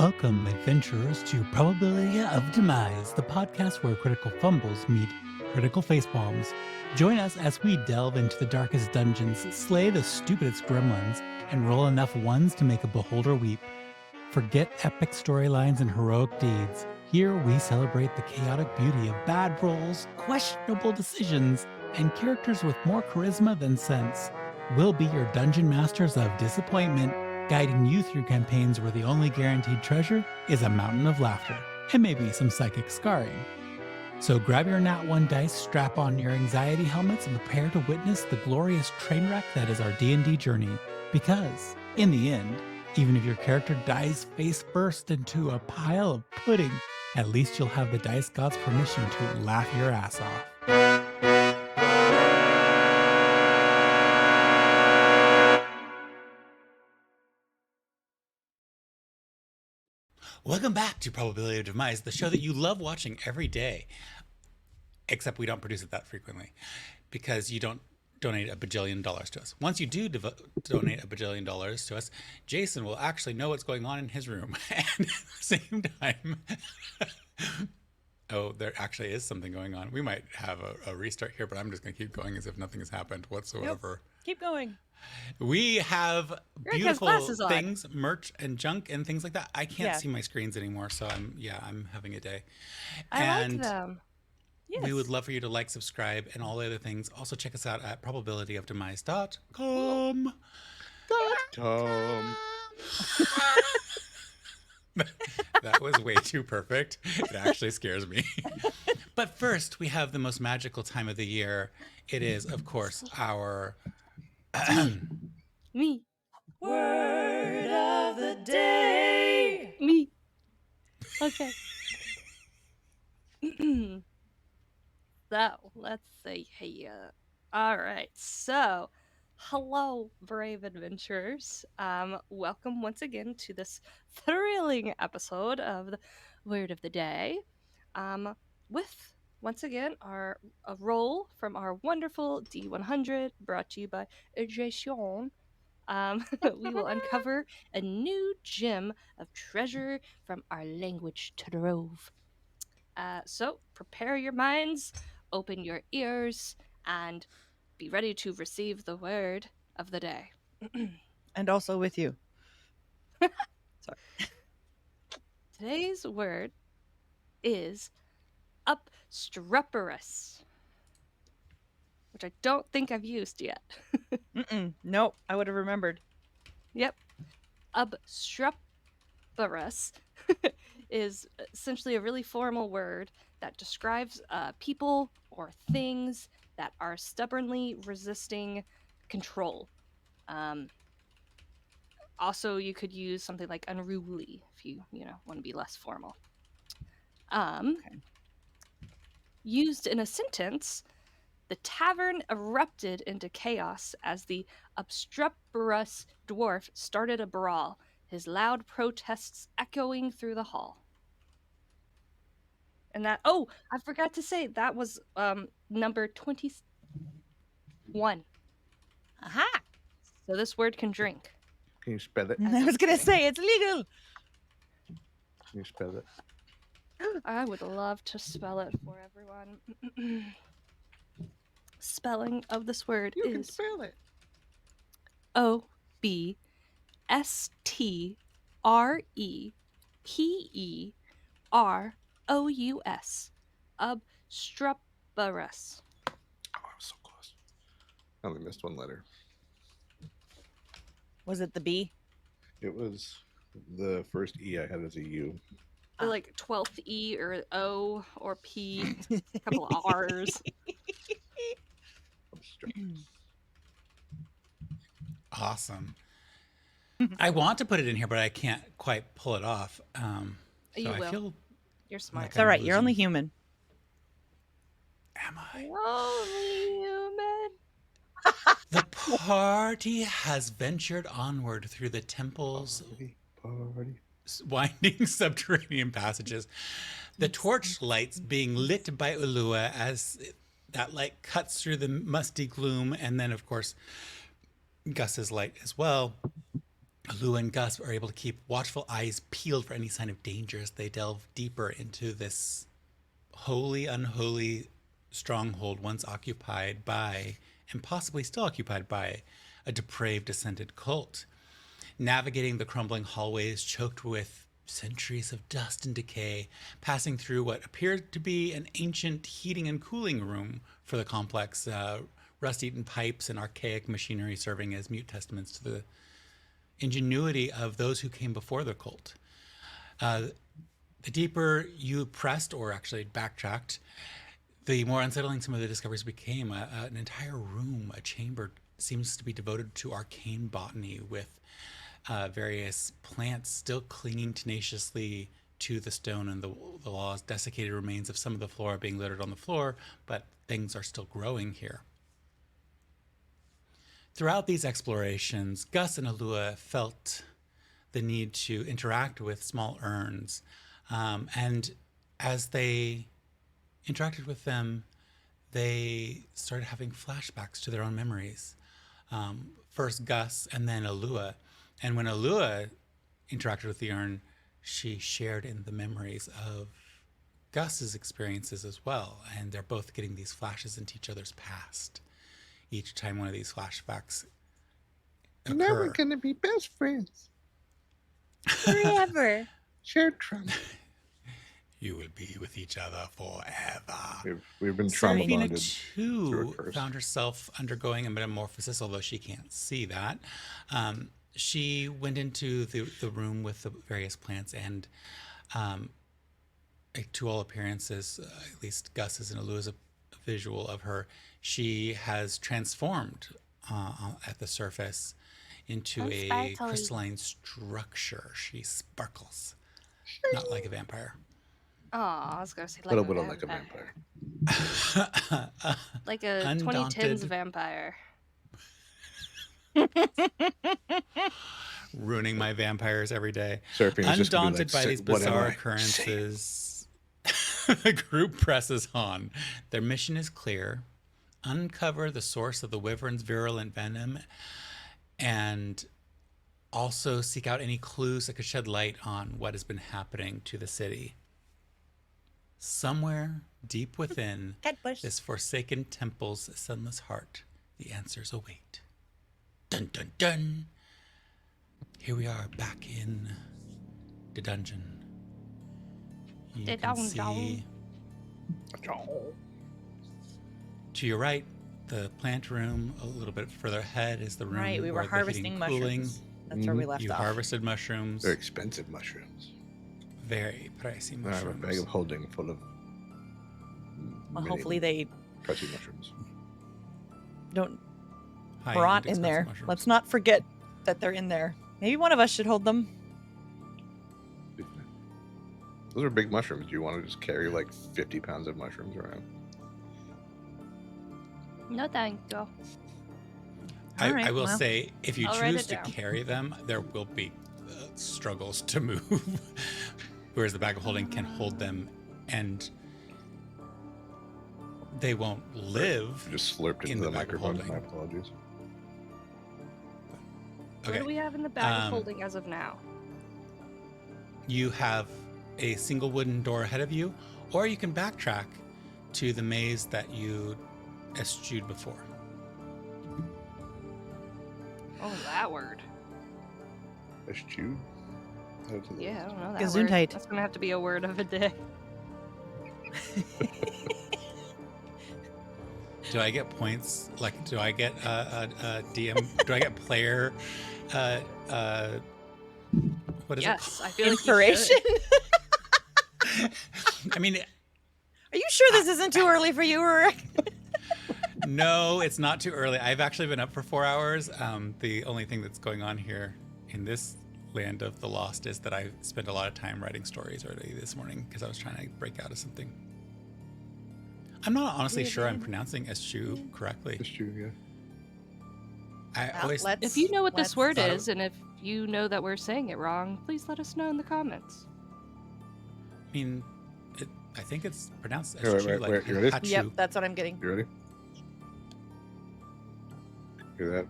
Welcome, adventurers, to Probability of Demise, the podcast where critical fumbles meet critical facepalms. Join us as we delve into the darkest dungeons, slay the stupidest gremlins, and roll enough ones to make a beholder weep. Forget epic storylines and heroic deeds. Here we celebrate the chaotic beauty of bad rolls, questionable decisions, and characters with more charisma than sense. We'll be your dungeon masters of disappointment, guiding you through campaigns where the only guaranteed treasure is a mountain of laughter, and maybe some psychic scarring. So grab your Nat 1 dice, strap on your anxiety helmets, and prepare to witness the glorious train wreck that is our D&D journey. Because, in the end, even if your character dies face first into a pile of pudding, at least you'll have the dice god's permission to laugh your ass off. Welcome back to Probability of Demise, the show that you love watching every day. Except we don't produce it that frequently because you don't donate a bajillion dollars to us. Once you do donate a bajillion dollars to us, Jason will actually know what's going on in his room. And at the same time, oh, there actually is something going on. We might have a restart here, but I'm just going to keep going as if nothing has happened whatsoever. Yep. Keep going. We have beautiful things, merch and junk and things like that. I can't see my screens anymore, so I'm having a day. I like them. Yes. We would love for you to like, subscribe, and all the other things. Also, check us out at probabilityofdemise.com. That was way too perfect. It actually scares me. But first, we have the most magical time of the year. It is, of course, our... Me. Word of the day. Me. Okay. So, let's see here. All right. So, hello, brave adventurers. Welcome once again to this thrilling episode of the Word of the Day. With once again a roll from our wonderful D100 brought to you by Jason. We will uncover a new gem of treasure from our language trove. So prepare your minds, open your ears, and be ready to receive the word of the day. And also with you. Sorry. Today's word is obstreperous, which I don't think I've used yet. Nope, I would have remembered. Yep. Obstreperous is essentially a really formal word that describes people or things that are stubbornly resisting control. Also, you could use something like unruly if you want to be less formal. Okay. Used in a sentence, the tavern erupted into chaos as the obstreperous dwarf started a brawl, his loud protests echoing through the hall. And that, I forgot to say, that was number 21. Aha! So this word can drink. Can you spell it? I was going to say, it's legal! Can you spell it? I would love to spell it for everyone. Spelling of this word You is... can spell it. Obstreperous. Obstreperous. Oh, I was so close. I only missed one letter. Was it the B? It was the first E I had as a U. Or like 12th E or O or P. A couple of R's. Awesome. I want to put it in here, but I can't quite pull it off. You will. I feel you're smart. It's all right. You're only human. Am I? Only human. The party has ventured onward through the temple's winding subterranean passages. The torch lights being lit by Ulua as that light cuts through the musty gloom, and then, of course, Gus's light as well. Lua and Gus are able to keep watchful eyes peeled for any sign of danger as they delve deeper into this holy, unholy stronghold once occupied by, and possibly still occupied by, a depraved descended cult. Navigating the crumbling hallways choked with centuries of dust and decay, passing through what appeared to be an ancient heating and cooling room for the complex, rust-eaten pipes and archaic machinery serving as mute testaments to the ingenuity of those who came before the cult. The deeper you pressed, or actually backtracked, the more unsettling some of the discoveries became. An entire room, a chamber, seems to be devoted to arcane botany with various plants still clinging tenaciously to the stone and the walls, desiccated remains of some of the flora being littered on the floor, but things are still growing here. Throughout these explorations, Gus and Alua felt the need to interact with small urns. And as they interacted with them, they started having flashbacks to their own memories. First Gus and then Alua. And when Alua interacted with the urn, she shared in the memories of Gus's experiences as well. And they're both getting these flashes into each other's past. Each time one of these flashbacks occur. Now we're gonna be best friends. Forever. Shared trauma. You will be with each other forever. We've been trauma Serafina bonded. through too a curse. found herself undergoing a metamorphosis, although she can't see that. She went into the room with the various plants, and to all appearances, at least Gus's and Alua's a visual of her, she has transformed at the surface into a sparkly. crystalline structure. She sparkles, not like a vampire. Oh, I was gonna say A like little bit like a vampire. like a Undaunted. 2010s vampire. Ruining my vampires every day. Serafina's just gonna be Undaunted like, by these "What am bizarre I? occurrences, the group presses on. Their mission is clear: uncover the source of the wyvern's virulent venom, and also seek out any clues that could shed light on what has been happening to the city. Somewhere deep within Catbush. this forsaken temple's sunless heart, the answers await. Dun dun dun! Here we are back in the dungeon. You The can dungeon. see to your right, the plant room. A little bit further ahead is the room Right, we were where the harvesting heating and cooling. mushrooms. That's where we left You off. harvested mushrooms. They're expensive mushrooms. Very pricey I have a mushrooms. bag of holding full of. Well, many hopefully they pricey mushrooms. don't High-end, rot in expensive there. mushrooms. Let's not forget that they're in there. Maybe one of us should hold them. Those are big mushrooms. Do you want to just carry like 50 pounds of mushrooms around? No, thank you. I Alright, will well. say, if you I'll write choose it to down. carry them, there will be struggles to move. Whereas the bag of holding can hold them, and they won't live. You just slurped In into the the bag of microphone. holding. My apologies. What do we have in the bag of holding as of now? You have a single wooden door ahead of you, or you can backtrack to the maze that you eschewed before. Oh, that word. Eschewed? Yeah, I don't know that Gesundheit. word. That's gonna have to be a word of a day. Do I get points? Like, do I get a DM? Do I get player? What is Yes, I feel like you Inspiration? should. I mean, Are you sure this isn't too early for you, Rick? no, it's not too early. I've actually been up for 4 hours. The only thing that's going on here in this land of the lost is that I spent a lot of time writing stories early this morning because I was trying to break out of something. I'm not honestly sure I'm pronouncing eschew correctly. Eschewed, yeah. I always If you know what this word thought it- is, and if you know that we're saying it wrong, please let us know in the comments. I mean, I think it's pronounced Here, eschew, wait, like wait, you ready? hachu. Yep, that's what I'm getting. You ready? Hear that?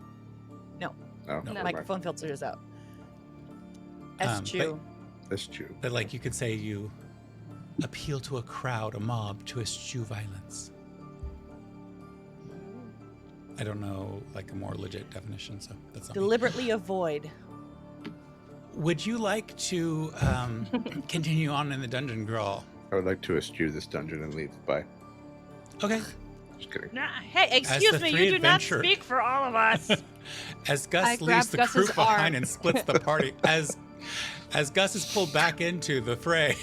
No. No. No. never mind. Microphone filter is out. Eschew. That's true. But like you could say you appeal to a crowd, a mob, to eschew violence. I don't know like a more legit definition, so that's not me. Deliberately avoid. Would you like to continue on in the dungeon crawl? I would like to eschew this dungeon and leave. Bye. Okay. Just kidding. Nah, hey, excuse the me, three you do not adventure- speak for all of us. As I Gus leaves grab the Gus's crew behind arm. and splits the party, as Gus is pulled back into the fray,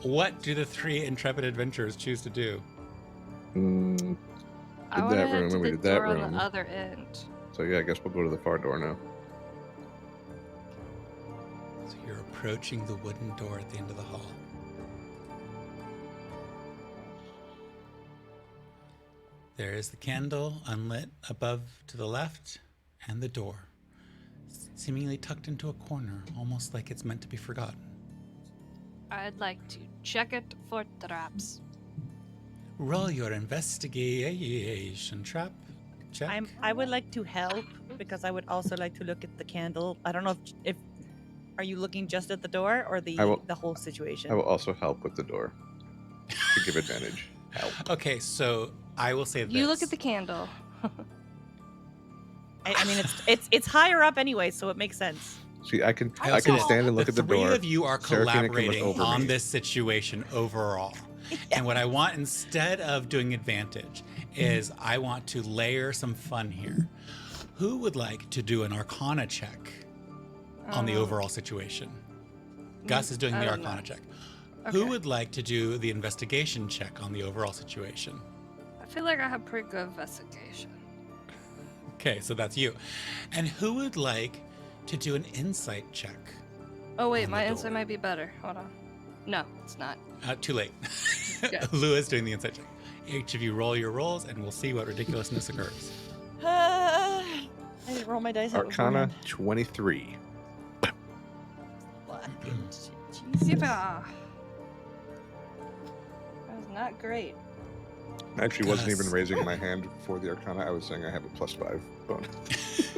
what do the three intrepid adventurers choose to do? Mm, I Did want to that head room, to and we the did that door on room. the other end. so yeah, I guess we'll go to the far door now. So you're approaching the wooden door at the end of the hall. There is the candle unlit above to the left, and the door, seemingly tucked into a corner, almost like it's meant to be forgotten. I'd like to check it for traps. Roll your investigation trap check. I would like to help because I would also like to look at the candle. I don't know if are you looking just at the door or the whole situation? I will also help with the door to give advantage. Help. Okay, so I will say this. You look at the candle. I mean, it's higher up anyway, so it makes sense. See, I can I I can also- stand and look at the three door. of you are Seraphina can look collaborating over on me. this situation overall. And what I want, instead of doing advantage, is I want to layer some fun here. Who would like to do an Arcana check on the overall situation? Gus is doing I the don't Arcana know. check. Okay. Who would like to do the investigation check on the overall situation? I feel like I have pretty good investigation. Okay, so that's you. And who would like to do an insight check? Oh wait, On the my door. insight might be better. Hold on. No, it's not. Too late. Okay. Lou is doing the insight check. Each of you roll your rolls, and we'll see what ridiculousness occurs. I didn't roll my dice. out Arcana beforehand. 23. Jesus. Yippah! That was not great. I actually wasn't Gus. even raising my hand for the Arcana. I was saying I have a +5 bonus.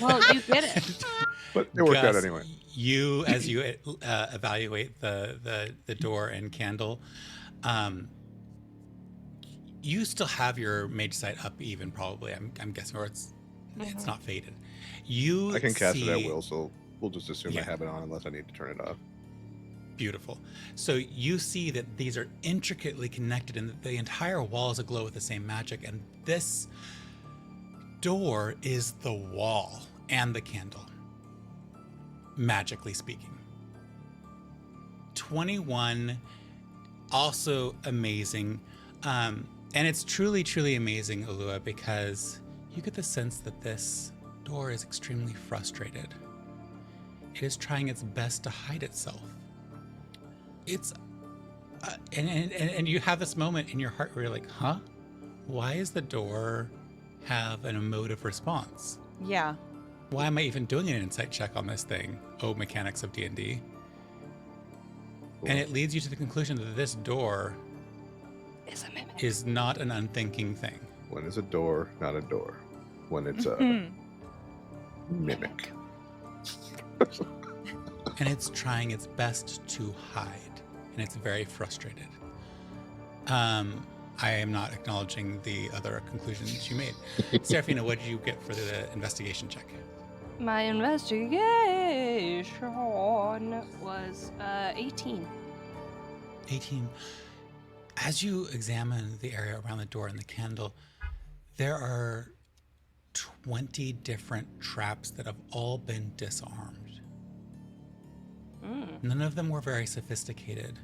Well, you get it. But it worked out Gus, anyway. You, as you evaluate the door and candle, you still have your mage sight up, even probably. I'm guessing, or it's not faded. You I can cast it at see- will, so we'll just assume I Yeah. have it on unless I need to turn it off. Beautiful. So you see that these are intricately connected and the entire wall is aglow with the same magic. And this door is the wall and the candle, magically speaking. 21, also amazing. And it's truly, truly amazing, Ulua, because you get the sense that this door is extremely frustrated. It is trying its best to hide itself. It's and you have this moment in your heart where you're like, huh? Why does the door have an emotive response? Yeah. Why am I even doing an insight check on this thing? Oh, mechanics of D&D. And it leads you to the conclusion that this door Is a mimic. is not an unthinking thing. When it's a door, not a door. When it's a Mhm. mimic. And it's trying its best to hide. And it's very frustrated. I am not acknowledging the other conclusions you made. Seraphina, what did you get for the investigation check? My investigation was 18. 18. As you examine the area around the door and the candle, there are 20 different traps that have all been disarmed. None of them were very sophisticated,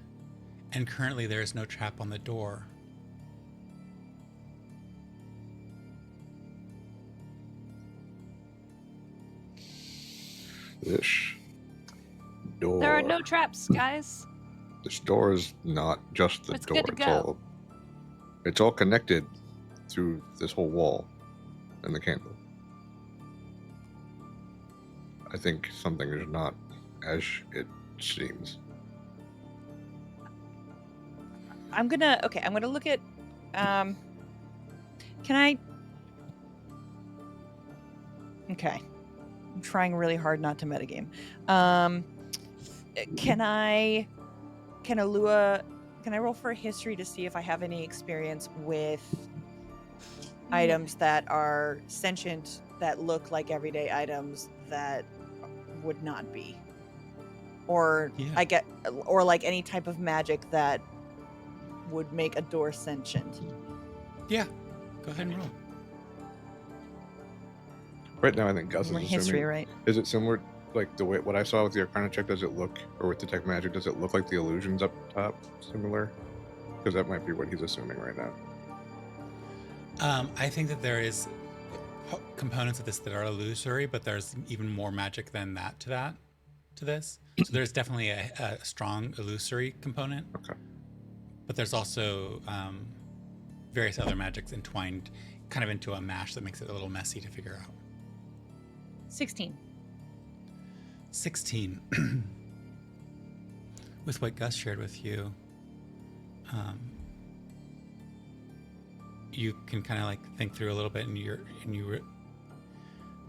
and currently there is no trap on the door. This door. There are no traps, guys. This door is not just the It's door. good to go. It's all connected through this whole wall and the candle. I think something is not as it seems. I'm gonna look at can I okay. I'm trying really hard not to metagame. Can I roll for a history to see if I have any experience with items that are sentient that look like everyday items that would not be? Or Yeah. or like any type of magic that would make a door sentient. Yeah. Go ahead and roll. Right now, I think Gus is More assuming. history, right? Is it similar, like the way what I saw with the Arcana check? Does it look, or with detect magic, does it look like the illusions up top similar? Because that might be what he's assuming right now. I think that there is components of this that are illusory, but there's even more magic than that to this. So there's definitely a strong illusory component. Okay. But there's also various other magics entwined kind of into a mash that makes it a little messy to figure out. 16. 16. With what Gus shared with you, you can kind of like think through a little bit, and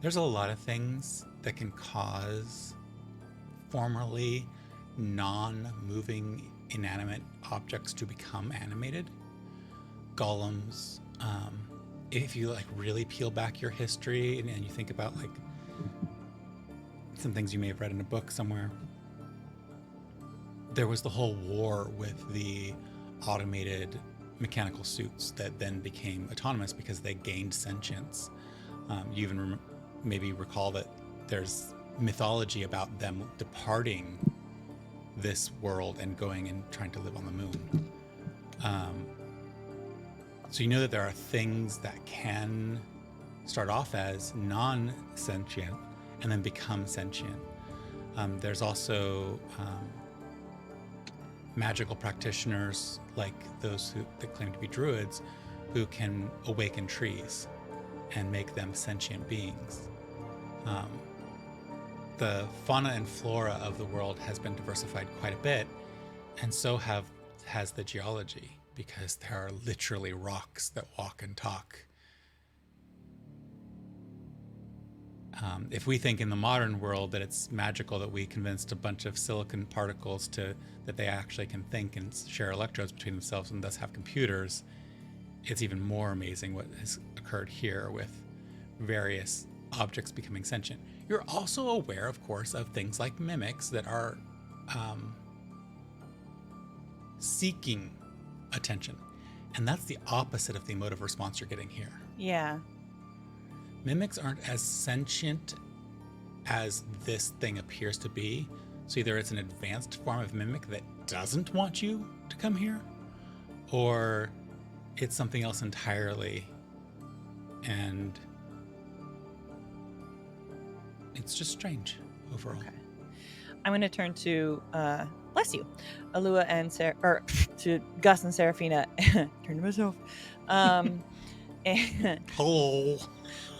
there's a lot of things that can cause formerly non-moving inanimate objects to become animated. Golems. If you like really peel back your history and you think about like some things you may have read in a book somewhere, there was the whole war with the automated mechanical suits that then became autonomous because they gained sentience. You even maybe recall that there's mythology about them departing this world and going and trying to live on the moon. So you know that there are things that can start off as non-sentient and then become sentient. There's also magical practitioners like those that claim to be druids who can awaken trees and make them sentient beings. The fauna and flora of the world has been diversified quite a bit, and so has the geology, because there are literally rocks that walk and talk. If we think in the modern world that it's magical that we convinced a bunch of silicon particles that they actually can think and share electrodes between themselves and thus have computers, it's even more amazing what has occurred here with various objects becoming sentient. You're also aware, of course, of things like mimics that are seeking attention. And that's the opposite of the emotive response you're getting here. Yeah. Mimics aren't as sentient as this thing appears to be. So either it's an advanced form of mimic that doesn't want you to come here, or it's something else entirely. And it's just strange overall. Okay. I'm going to turn to, bless you, Alua and to Gus and Seraphina. Turn to myself. And Hello.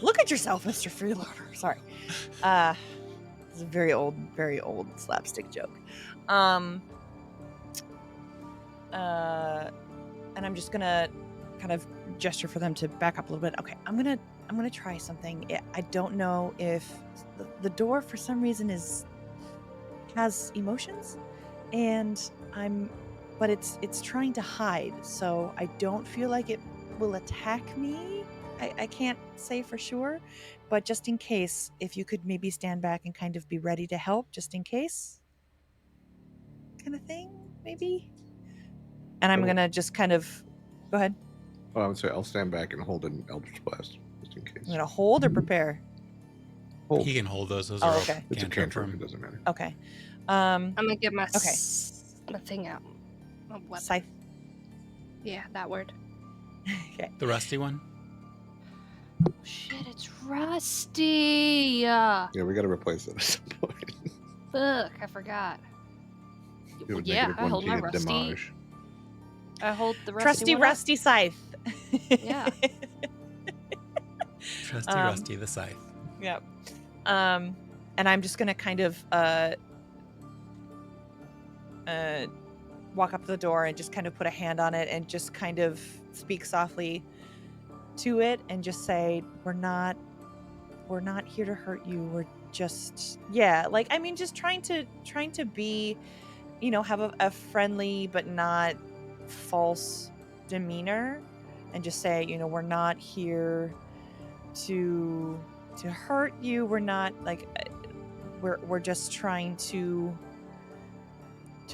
look at yourself, Mr. Freeloader. Sorry. It's a very old slapstick joke. And I'm just gonna kind of gesture for them to back up a little bit. Okay, I'm gonna try something. I don't know if the door for some reason has emotions, but it's trying to hide. So I don't feel like it will attack me. I can't say for sure, but just in case, if you could maybe stand back and kind of be ready to help, just in case, kind of thing, maybe. And I'm gonna just kind of go ahead. I would say I'll stand back and hold an Eldritch Blast just in case. I'm gonna hold or prepare. Hold. He can hold those. Those Oh, are okay. It's a cantrip cantrip. from- It doesn't matter. Okay. I'm gonna get my Okay. my thing out. My weapon. Scythe. Yeah, that word. Okay. The rusty one? Oh, shit, it's rusty. Yeah, we got to replace it at some point. Fuck, I forgot. You have a Yeah, negative I 1 hold my key to rusty. damage. I hold the rusty Trusty one up. rusty scythe. Yeah. Trusty Rusty the Scythe. Yep. And I'm just gonna kind of walk up to the door and just kind of put a hand on it and just kind of speak softly to it and just say, we're not here to hurt you. just just trying to be, have a friendly but not false demeanor, and just say, we're not here to hurt you. We're not like we're just trying to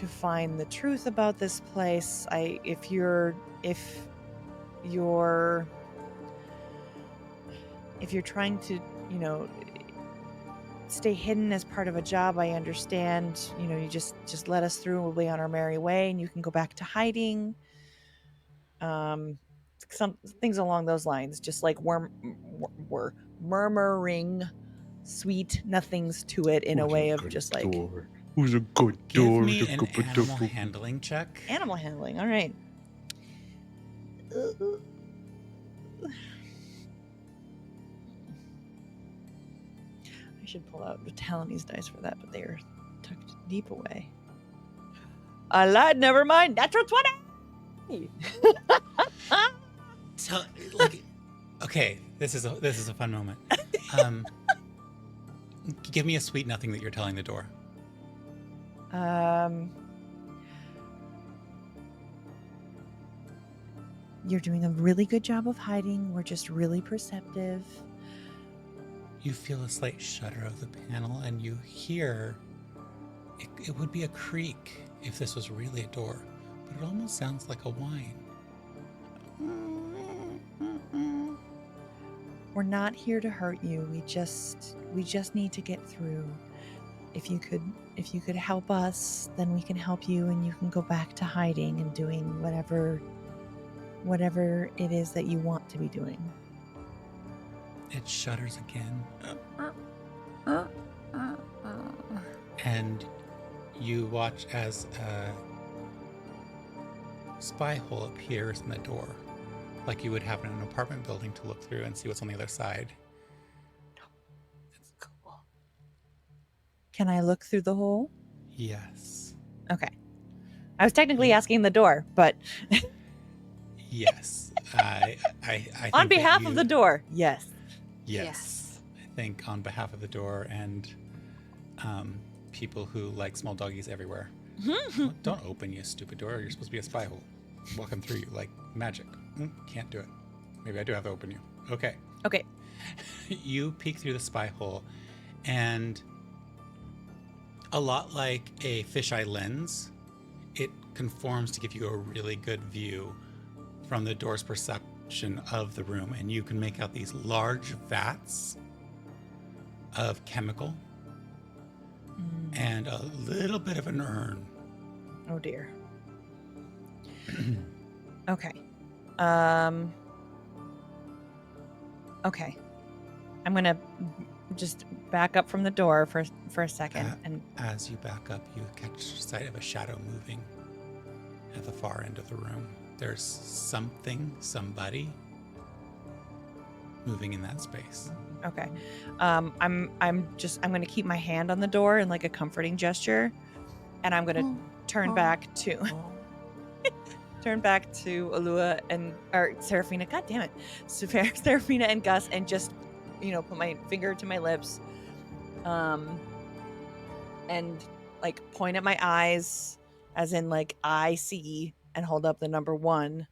find the truth about this place. If you're trying to, stay hidden as part of a job, I understand. You just let us through and we'll be on our merry way, and you can go back to hiding. Some things along those lines, just like we're murmuring sweet nothings to it in a way of just like Who's a good Give door? me an animal handling check. animal handling. All right. I should pull out the Talonese dice for that, but they are tucked deep away. I lied. Never mind. Natural 20. So, okay, this is a fun moment. Give me a sweet nothing that you're telling the door. You're doing a really good job of hiding. We're just really perceptive. You feel a slight shudder of the panel, and you hear it would be a creak if this was really a door, but it almost sounds like a whine. We're not here to hurt you. We just need to get through. If you could help us, then we can help you, and you can go back to hiding and doing whatever it is that you want to be doing. It shudders again. And you watch as a spy hole appears in the door, like you would have in an apartment building to look through and see what's on the other side. That's cool. Can I look through the hole? Yes. Okay. I was technically asking the door, but Yes. I think on behalf of the door, yes. Yes. I think on behalf of the door and people who like small doggies everywhere. Don't open, you stupid door. You're supposed to be a spy hole. Walking through you like magic. Can't do it. Maybe I do have to open you. Okay. Okay. You peek through the spy hole, and a lot like a fisheye lens, it conforms to give you a really good view from the door's perception of the room, and you can make out these large vats of chemical and a little bit of an urn. Oh dear. Okay. Okay. I'm gonna just back up from the door for a second, and as you back up, you catch sight of a shadow moving at the far end of the room. There's somebody moving in that space. okay. I'm gonna keep my hand on the door in like a comforting gesture, and I'm gonna turn back to Alua or Seraphina. God damn it, Seraphina and Gus, and just put my finger to my lips, and like point at my eyes, as in like I see, and hold up the number 1,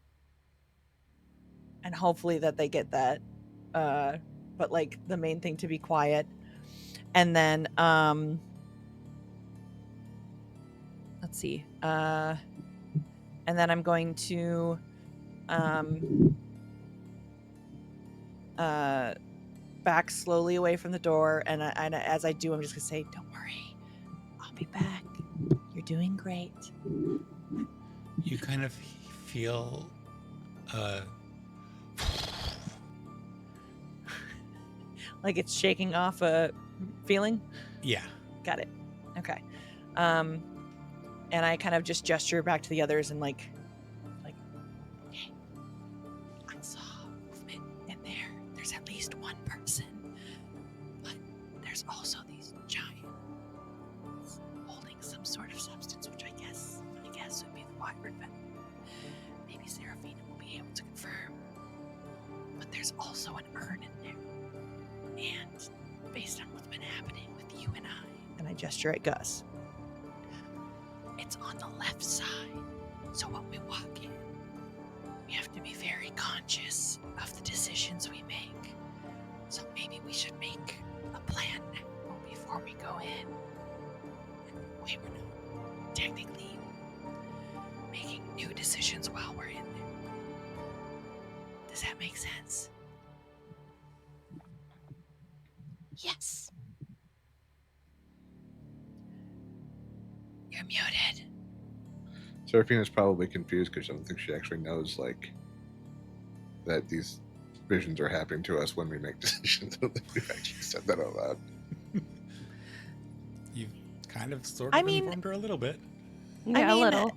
and hopefully that they get that. But like the main thing to be quiet, and then let's see, and then I'm going to back slowly away from the door, and as I do, I'm just gonna say, "Don't worry, I'll be back. You're doing great." You kind of feel like it's shaking off a feeling. Yeah. Got it. Okay. And I kind of just gesture back to the others and like, hey, I saw movement in there. There's at least one person, but there's also these giants holding some sort of substance, which I guess would be the wyvern venom. Maybe Seraphina will be able to confirm. But there's also an urn in there. And based on what's been happening with gesture at Gus. It's on the left side. So when we walk in, we have to be very conscious of the decisions we make. So maybe we should make a plan now before we go in. We were not technically making new decisions while we're in there. Does that make sense? Yes. You're muted. Seraphina's probably confused because I don't think she actually knows like that these visions are happening to us when we make decisions. I don't think we've actually said that out loud. You've kind of sort I of mean- informed her a little bit. Yeah, a mean, little.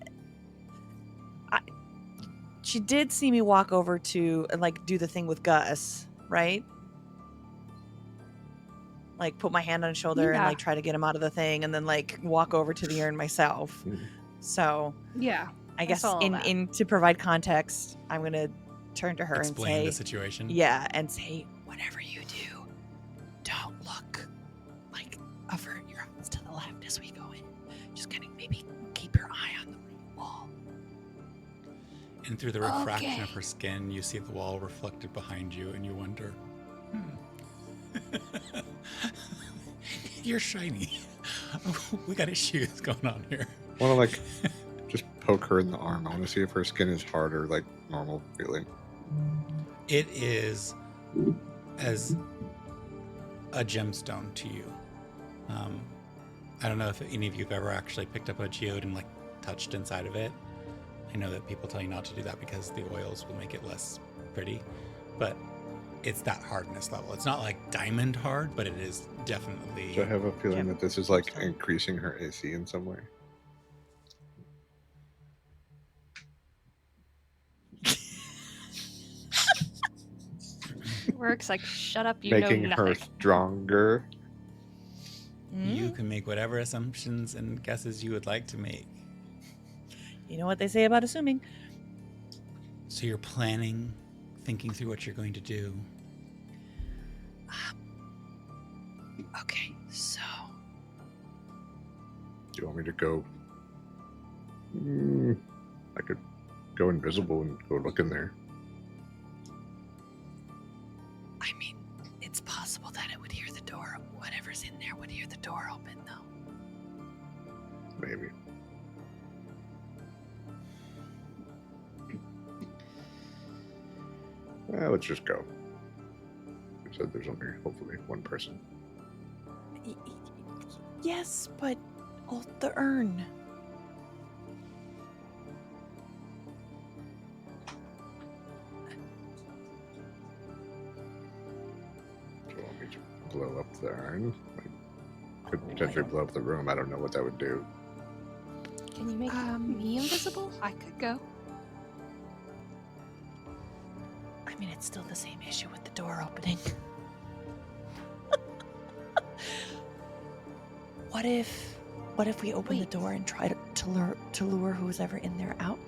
She did see me walk over to and like do the thing with Gus, right? Like put my hand on his shoulder and Yeah. like try to get him out of the thing, and then like walk over to the urn myself. Mhm. So Yeah. I guess saw all that. in to provide context, I'm gonna turn to her Explain and the say, situation. yeah, and say, whatever you do, don't look, like avert your eyes to the left as we go in. Just kind of maybe keep your eye on the wall. And through the refraction of Okay. her skin, you see the wall reflected behind you, and you wonder, you're shiny. We got issues going on here. I want to like just poke her in the arm. I want to see if her skin is hard or like normal feeling. It is as a gemstone to you. I don't know if any of you have ever actually picked up a geode and like touched inside of it. I know that people tell you not to do that because the oils will make it less pretty, but it's that hardness level. It's not like diamond hard, but it is definitely. So I have a feeling Yeah. that this is like Gemstone. increasing her AC in some way. Works like shut up, you Making know her nothing. stronger. You can make whatever assumptions and guesses you would like to make. You know what they say about assuming. So you're planning, thinking through what you're going to do. Okay, so Do you want me to go? I could go invisible and go look in there. I mean, it's possible that it would hear the door. Whatever's in there would hear the door open, though. Maybe. Let's just go. You said there's only hopefully one person. Yes, but the urn. Do you want me to blow up the urn? I could potentially don't- blow up the room. I don't know what that would do. Can you make me invisible? I could go. I mean, it's still the same issue with the door opening. What if we open Wait. the door and try to lure who's ever in there out?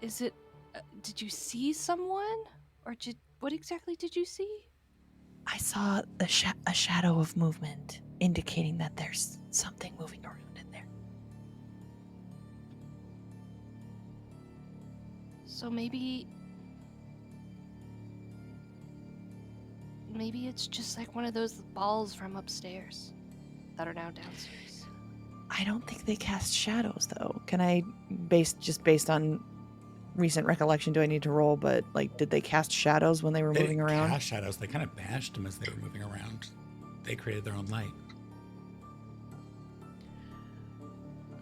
Is it? Did you see someone, or what exactly did you see? I saw a shadow of movement, indicating that there's something moving around in there. So maybe it's just like one of those balls from upstairs that are now downstairs. I don't think they cast shadows, though. Can I, based on recent recollection, do I need to roll? But like, did they cast shadows when they were They moving didn't around? cast shadows. They kind of banished them as they were moving around. They created their own light.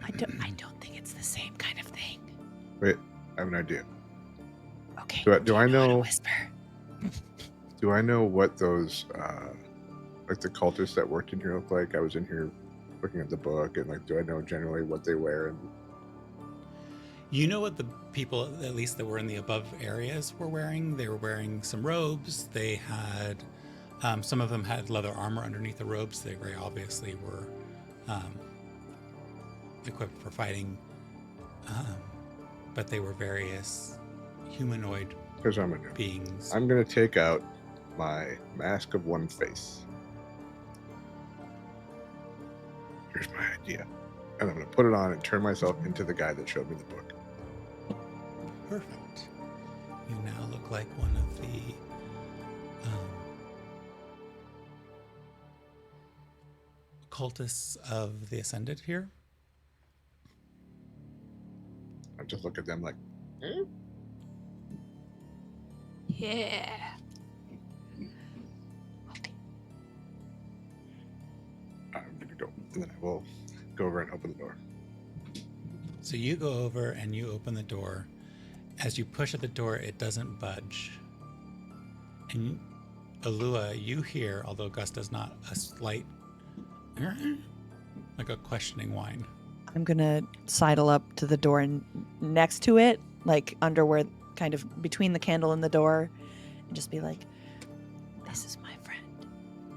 I don't think it's the same kind of thing. Wait, I have an idea. Okay. Do I you how to know- whisper? Do I know what those, like the cultists that worked in here look like? I was in here looking at the book, and like, do I know generally what they wear? And You know what the people, at least that were in the above areas, were wearing? They were wearing some robes. They had, some of them had leather armor underneath the robes. They very obviously were equipped for fighting. But they were various humanoid here's what I'm gonna do. beings. I'm gonna take out my mask of one face, here's my idea. And I'm going to put it on and turn myself into the guy that showed me the book. Perfect. You now look like one of the cultists of the Ascended here. I just look at them like, Yeah. I'm going to go. And then I will go over and open the door. So you go over and you open the door. As you push at the door, it doesn't budge. And Alua, you hear, although Gus does not, a slight, like a questioning whine. I'm gonna sidle up to the door and next to it, like under where, kind of between the candle and the door, and just be like, "This is my friend.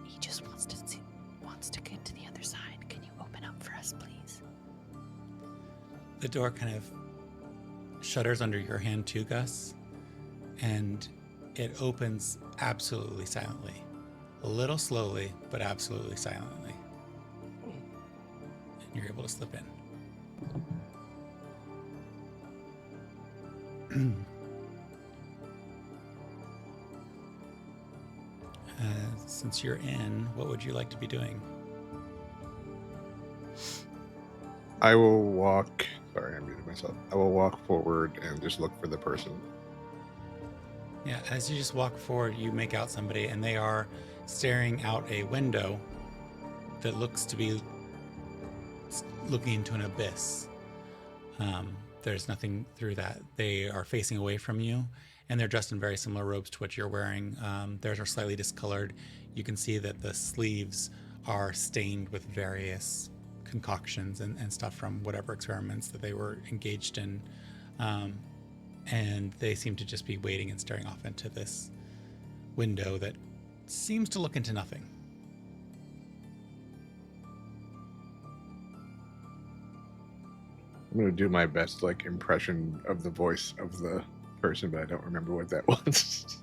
He just wants to get to the other side. Can you open up for us, please?" The door kind of shudders under your hand too, Gus, and it opens absolutely silently. A little slowly, but absolutely silently. And you're able to slip in. Since you're in, what would you like to be doing? I will walk. Sorry, I muted myself. I will walk forward and just look for the person. Yeah, as you just walk forward, you make out somebody, and they are staring out a window that looks to be looking into an abyss. There's nothing through that. They are facing away from you, and they're dressed in very similar robes to what you're wearing. Theirs are slightly discolored. You can see that the sleeves are stained with various concoctions and stuff from whatever experiments that they were engaged in. And they seem to just be waiting and staring off into this window that seems to look into nothing. I'm going to do my best impression of the voice of the person, but I don't remember what that was.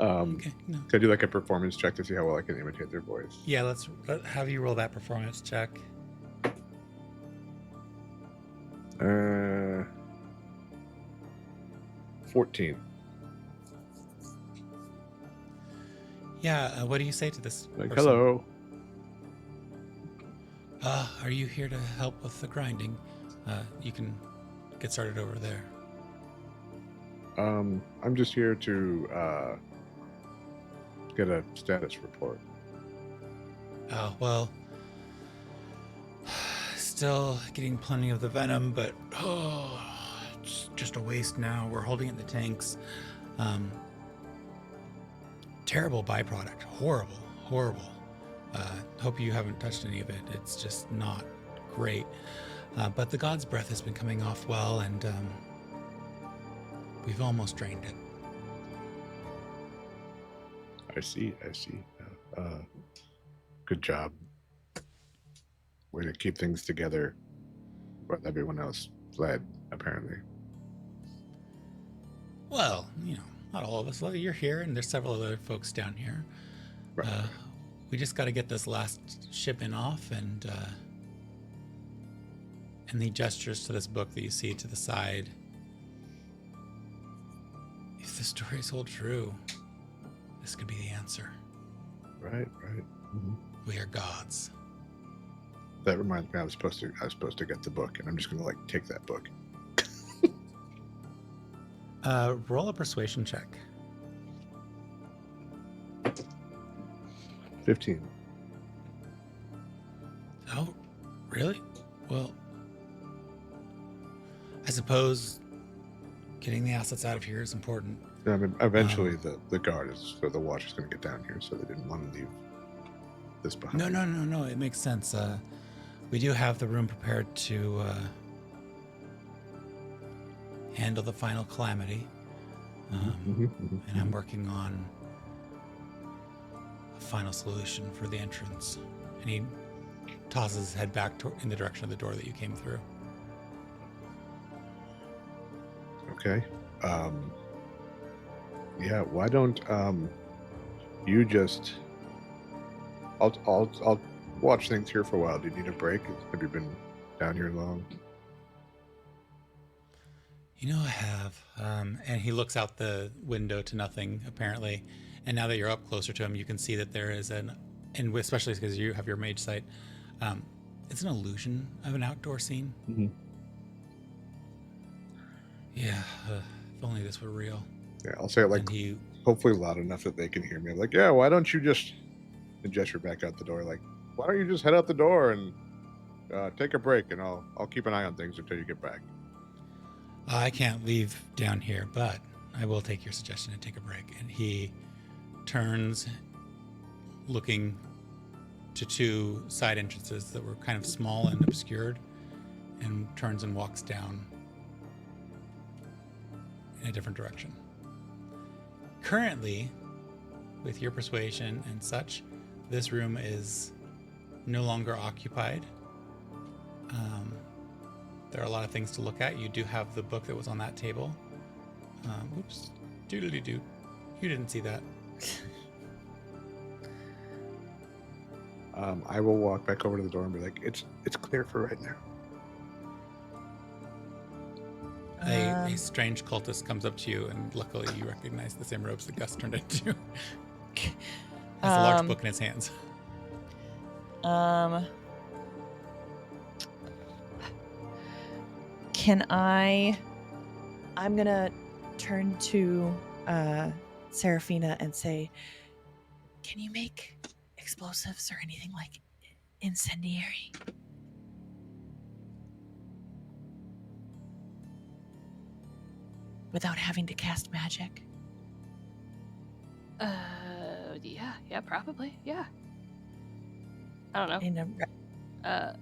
Okay, no. Could I do a performance check to see how well I can imitate their voice? Yeah, let's have you roll that performance check. 14. Yeah, what do you say to this person? Hello. Are you here to help with the grinding? You can get started over there. I'm just here to get a status report. Oh, well, still getting plenty of the venom, but it's just a waste now. We're holding it in the tanks. Terrible byproduct. Horrible. Hope you haven't touched any of it. It's just not great. But the god's breath has been coming off well, and we've almost drained it. I see. Good job. Way to keep things together while everyone else fled, apparently. Well, not all of us. You're here, and there's several other folks down here. Right. We just got to get this last shipment off, and he gestures to this book that you see to the side. If the stories hold true, this could be the answer. Right. Mm-hmm. We are gods. That reminds me, I was supposed to get the book, and I'm just gonna take that book. Roll a persuasion check. 15. Oh, really? Well, I suppose getting the assets out of here is important. Yeah, I mean, eventually the guard is, so the watch is going to get down here, so they didn't want to leave this behind. No. It makes sense. We do have the room prepared to handle the final calamity. And I'm working on a final solution for the entrance. And he tosses his head back in the direction of the door that you came through. Okay. Yeah. Why don't you just? I'll watched things here for a while. Do you need a break? Have you been down here long? You know, I have. And he looks out the window to nothing, apparently. And now that you're up closer to him, you can see that there is and especially because you have your mage sight, it's an illusion of an outdoor scene. Mm-hmm. Yeah, if only this were real. Yeah, I'll say it like hopefully loud enough that they can hear me. I'm like, yeah, why don't you just and gesture back out the door? Like, why don't you just head out the door and take a break, and I'll keep an eye on things until you get back. I can't leave down here, but I will take your suggestion and take a break. And he turns, looking to two side entrances that were kind of small and obscured, and turns and walks down in a different direction. Currently, with your persuasion and such, this room is no longer occupied. There are a lot of things to look at. You do have the book that was on that table. Oops. Doodly-doo. You didn't see that. I will walk back over to the door and be like, it's clear for right now. A strange cultist comes up to you, and luckily you recognize the same robes that Gus turned into. Has a large book in his hands. I'm gonna turn to Seraphina and say, can you make explosives or anything like incendiary? Without having to cast magic? Yeah, probably, yeah. I don't know.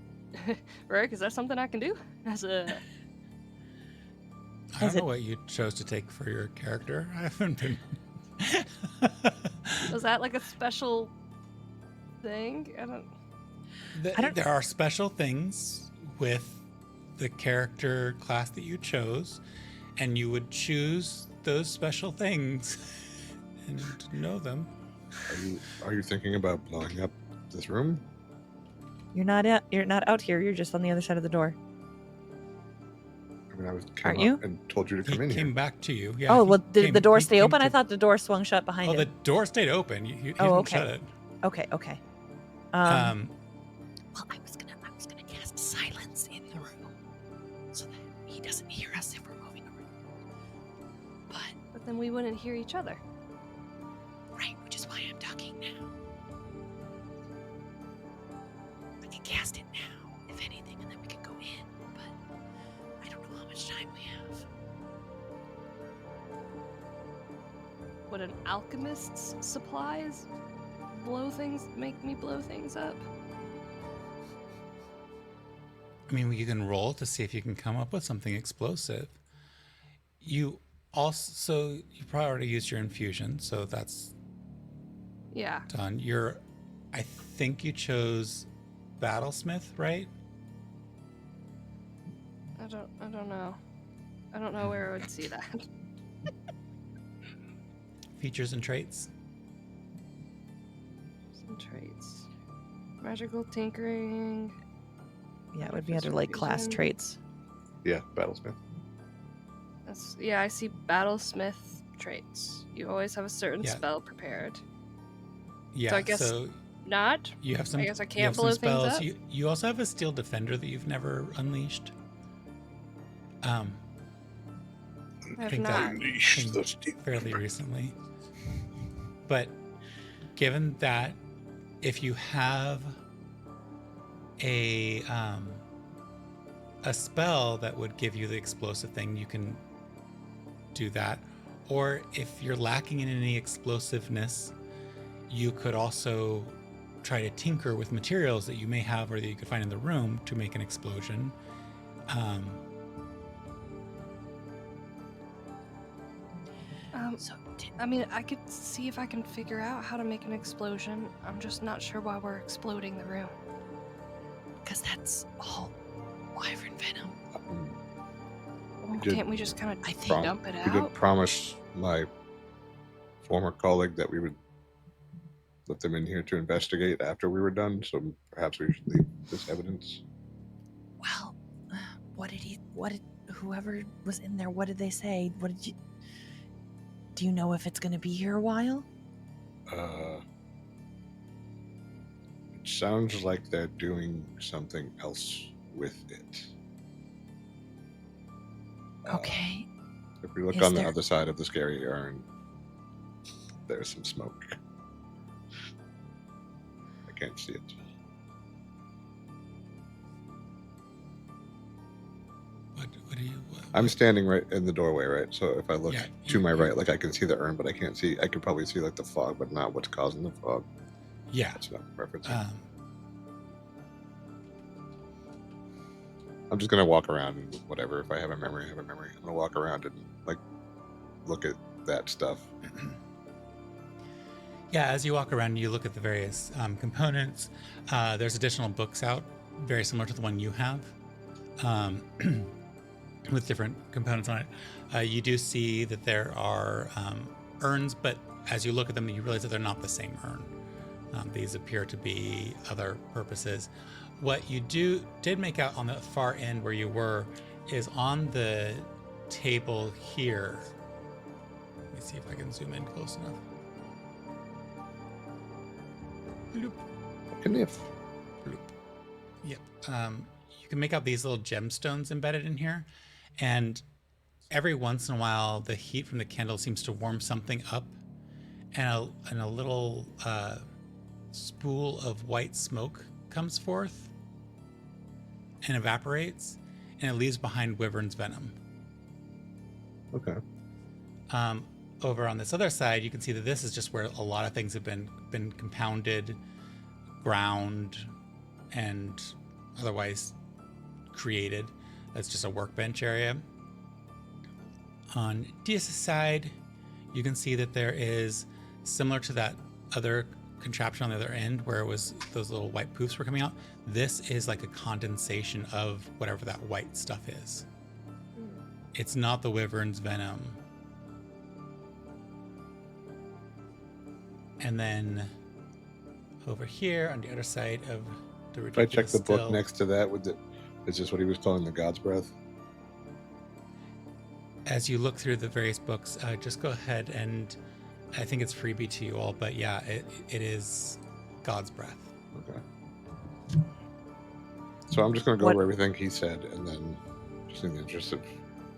Rick, is that something I can do? I don't know what you chose to take for your character. I haven't been... Was that like a special thing? There are special things with the character class that you chose, and you would choose those special things and know them. Are you thinking about blowing up this room? You're not out here. You're just on the other side of the door. I mean, Aren't you? And told you to come in here. Came back to you. Yeah. Oh, well, did the door stay open? I thought the door swung shut behind him. Oh, the door stayed open. He didn't okay. shut it. Okay. Well, I was gonna cast silence in the room so that he doesn't hear us if we're moving around. But then we wouldn't hear each other. Right, which is why I'm talking now. I can cast it now, if anything, and then we can go in, but I don't know how much time we have. Would an alchemist's supplies make me blow things up? I mean, you can roll to see if you can come up with something explosive. You probably already used your infusion, so that's done. I think you chose Battlesmith, right? I don't know. I don't know where I would see that. Features and traits. Some traits. Magical tinkering. Yeah, it would be under like class traits. Yeah, Battlesmith. I see Battlesmith traits. You always have a certain spell prepared. Yeah, so I guess not. You have some. I guess I can't blow things up. You also have a Steel Defender that you've never unleashed. I think that Unleash the Steel fairly recently. But given that, if you have a spell that would give you the explosive thing, you can do that. Or if you're lacking in any explosiveness, you could also try to tinker with materials that you may have or that you could find in the room to make an explosion. I mean, I could see if I can figure out how to make an explosion. I'm just not sure why we're exploding the room. Because that's all wyvern venom. Can't we just kind of dump it out? We did promise my former colleague that we would let them in here to investigate after we were done. So perhaps we should leave this evidence. Well, whoever was in there, what did they say? Do you know if it's going to be here a while? It sounds like they're doing something else with it. Okay. If we look Is on the there- other side of the scary urn, there's some smoke. I can't see it. What do you? I'm standing right in the doorway, right? So if I look Yeah, to my right, like I can see the urn, but I can't see. I could probably see like the fog, but not what's causing the fog. Yeah. That's what I'm referencing. I'm just gonna walk around and whatever. If I have a memory, I have a memory. I'm gonna walk around and like look at that stuff. Yeah, as you walk around, you look at the various components. There's additional books out, very similar to the one you have, with different components on it. You do see that there are urns, but as you look at them, you realize that they're not the same urn. These appear to be other purposes. What you did make out on the far end where you were is on the table here. Let me see if I can zoom in close enough. Bloop. Kniff. Bloop. Yep. You can make out these little gemstones embedded in here, and every once in a while, the heat from the candle seems to warm something up, and a little spool of white smoke comes forth and evaporates, and it leaves behind wyvern's venom. Okay. Over on this other side, you can see that this is just where a lot of things have been compounded, ground, and otherwise created. That's just a workbench area. On Dias' side, you can see that there is, similar to that other contraption on the other end where it was those little white poofs were coming out, this is like a condensation of whatever that white stuff is. It's not the wyvern's venom. And then over here on the other side of the If I check ridiculous the book still, next to that, is this what he was calling the God's Breath? as you look through the various books, just go ahead and I think it's freebie to you all, but yeah, it is God's breath. Okay. So I'm just going to go over everything he said, and then, just in the interest of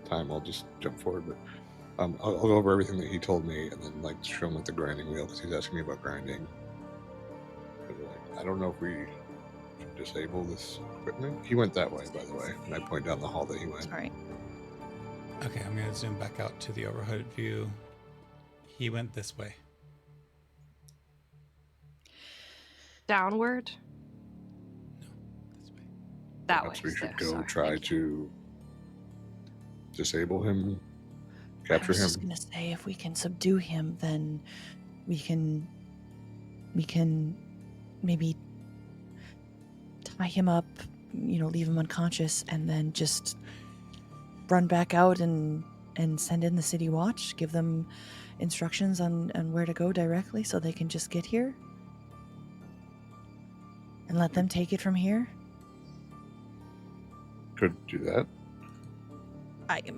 time, I'll just jump forward. But I'll go over everything that he told me, and then like show him with the grinding wheel because he's asking me about grinding. I don't know if we should disable this equipment. He went that way, by the way, and I point down the hall that he went. All right. Okay, I'm going to zoom back out to the overhead view. He went this way. Downward? No, this way. That Perhaps way. we should there, go sorry, try thank you. to disable him, I capture was him. just gonna say, if we can subdue him, then we can maybe tie him up, leave him unconscious, and then just run back out and send in the city watch, give them instructions on where to go directly so they can just get here and let them take it from here. Could do that.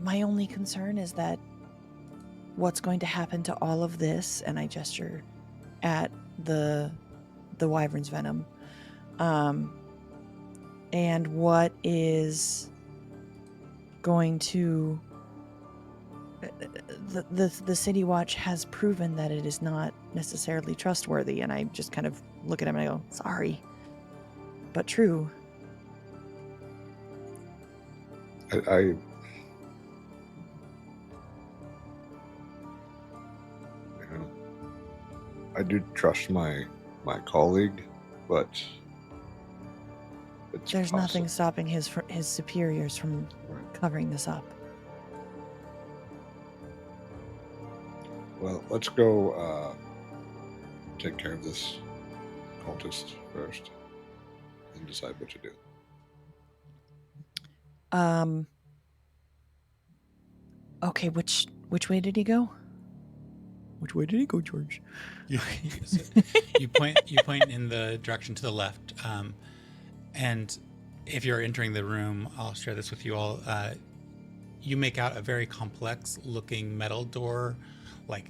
My only concern is that what's going to happen to all of this, and I gesture at the wyvern's venom, and what is going to the city watch has proven that it is not necessarily trustworthy, and I just kind of look at him and I go, sorry, but true. I do trust my colleague, but there's nothing stopping his superiors from covering this up. Well, let's go take care of this cultist first and decide what to do. Okay, which way did he go? Which way did he go, George? You, you point in the direction to the left, and if you're entering the room, I'll share this with you all. You make out a very complex looking metal door, like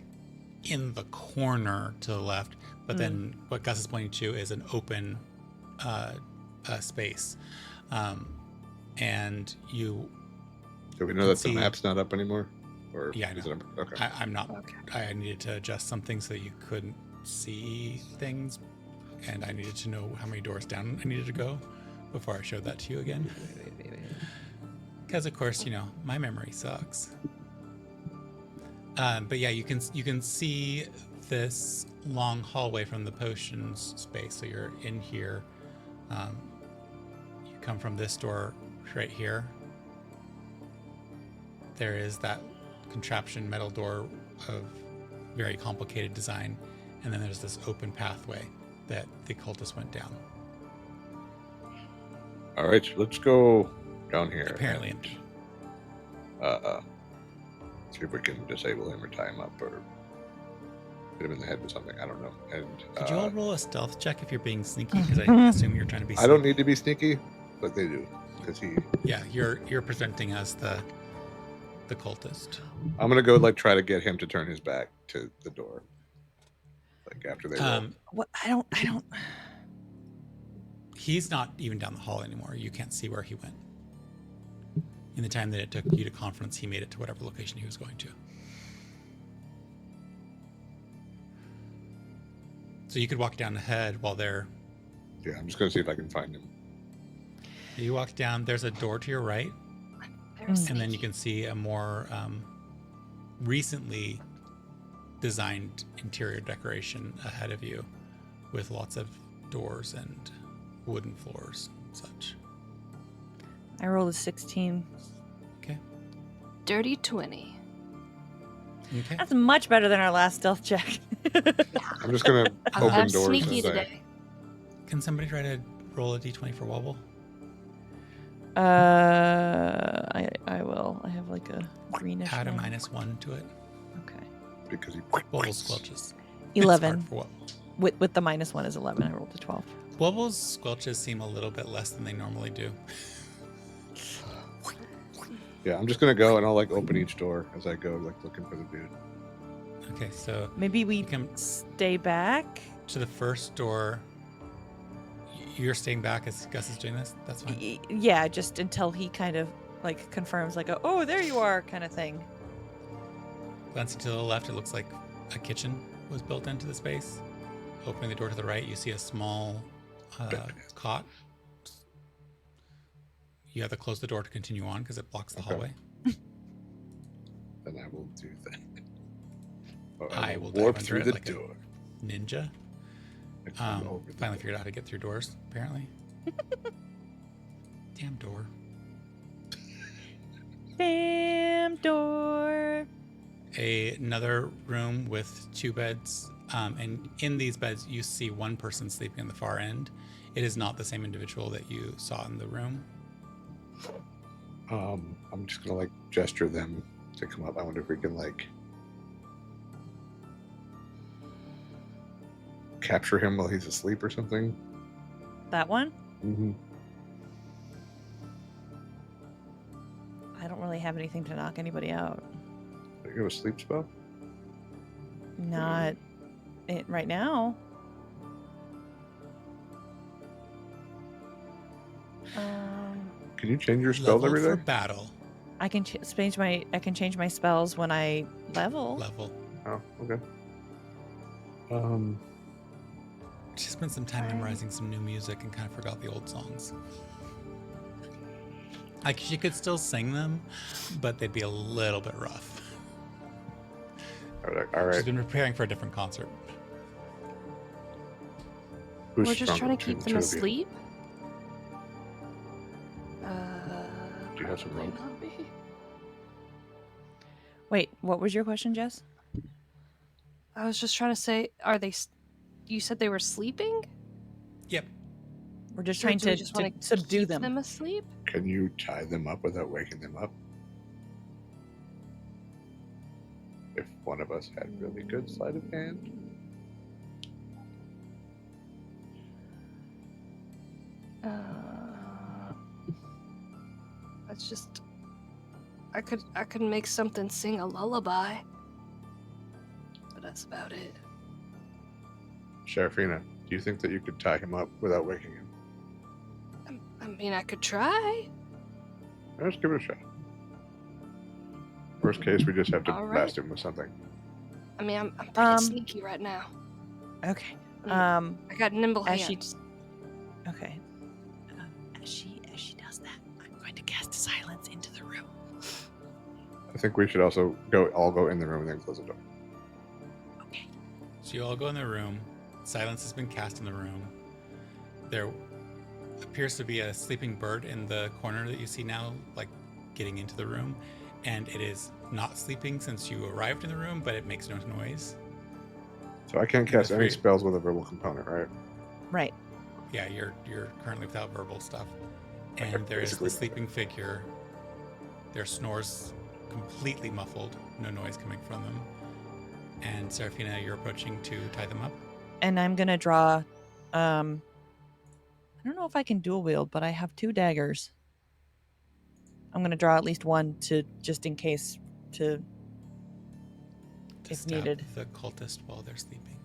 in the corner to the left. But then what Gus is pointing to is an open space, and you. Do we know that the map's not up anymore? Or yeah, I know. Okay. I'm not. Okay. I needed to adjust something so that you couldn't see things, and I needed to know how many doors down I needed to go before I showed that to you again. Because of course, my memory sucks. But yeah, you can see this long hallway from the potions space. So you're in here. You come from this door right here. There is that contraption metal door of very complicated design, and then there's this open pathway that the cultists went down. All right, so let's go down here. Apparently empty. See if we can disable him or tie him up or hit him in the head with something. I don't know. And could you all roll a stealth check if you're being sneaky? Because I assume you're trying to be sneaky. I don't need to be sneaky, but they do. Because Yeah, you're presenting as the cultist. I'm gonna go try to get him to turn his back to the door. After they roll. What? I don't. He's not even down the hall anymore. You can't see where he went. In the time that it took you to conference, he made it to whatever location he was going to. So you could walk down ahead while they're... Yeah, I'm just going to see if I can find him. You walk down, there's a door to your right, and then you can see a more recently designed interior decoration ahead of you with lots of doors and wooden floors and such. I rolled a 16. Okay. Dirty 20. Okay. That's much better than our last stealth check. I'm just going to open I'm doors. sneaky today. Can somebody try to roll a d20 for Wobble? I will. I have like a greenish Add a one. -1 to it. Okay. Because he Wobble squelches. 11. It's hard for Wobble. With the -1 is 11. I rolled a 12. Wobble's squelches seem a little bit less than they normally do. Yeah, I'm just going to go and I'll open each door as I go, looking for the dude. Okay, so Maybe we come stay back. to the first door. You're staying back as Gus is doing this? That's fine. Yeah, just until he kind of confirms oh, there you are kind of thing. Glancing to the left, it looks like a kitchen was built into the space. Opening the door to the right, you see a small cot. You have to close the door to continue on because it blocks the hallway. Then I will do that. I will warp dive through under the it like door. Ninja. Finally figured out how to get through doors, apparently. Damn door. Damn door. Another room with 2 beds. And in these beds, you see one person sleeping in the far end. It is not the same individual that you saw in the room. I'm just gonna gesture them to come up. I wonder if we can capture him while he's asleep or something. That one? Mm-hmm. I don't really have anything to knock anybody out. Do you have a sleep spell? Not it right now. Can you change your spells Level every for day? battle. I can change my spells when I level. Oh, okay. She spent some time memorizing some new music and kind of forgot the old songs. She could still sing them, but they'd be a little bit rough. All right. She's been preparing for a different concert. Who's We're just stronger trying to keep between the them two of you? asleep. Do you have some probably rope? not me. Wait, what was your question, Jess? I was just trying to say, you said they were sleeping? Yep. We're just So trying do we to, just to wanna subdue keep them. them asleep? Can you tie them up without waking them up? if one of us had really good sleight of hand. That's just. I could make something sing a lullaby. But that's about it. Sheriffina, do you think that you could tie him up without waking him? I mean, I could try. Let's give it a shot. Worst case, we just have to All right. blast him with something. I mean, I'm pretty sneaky right now. Okay. I got nimble as hands. Okay. As she does that, I'm going to cast silence into the room. I think we should also all go in the room and then close the door. Okay. So you all go in the room. Silence has been cast in the room. There appears to be a sleeping bird in the corner that you see now, like getting into the room. And it is not sleeping since you arrived in the room, but it makes no noise. So I can't cast any spells with a verbal component, right? Right. Yeah, you're currently without verbal stuff. And Okay, there is the basically. sleeping figure. Their snores completely muffled, no noise coming from them. And Seraphina, you're approaching to tie them up. And I'm going to draw I don't know if I can dual wield, but I have 2 daggers. I'm going to draw at least one to just in case to if stab needed. the cultist while they're sleeping.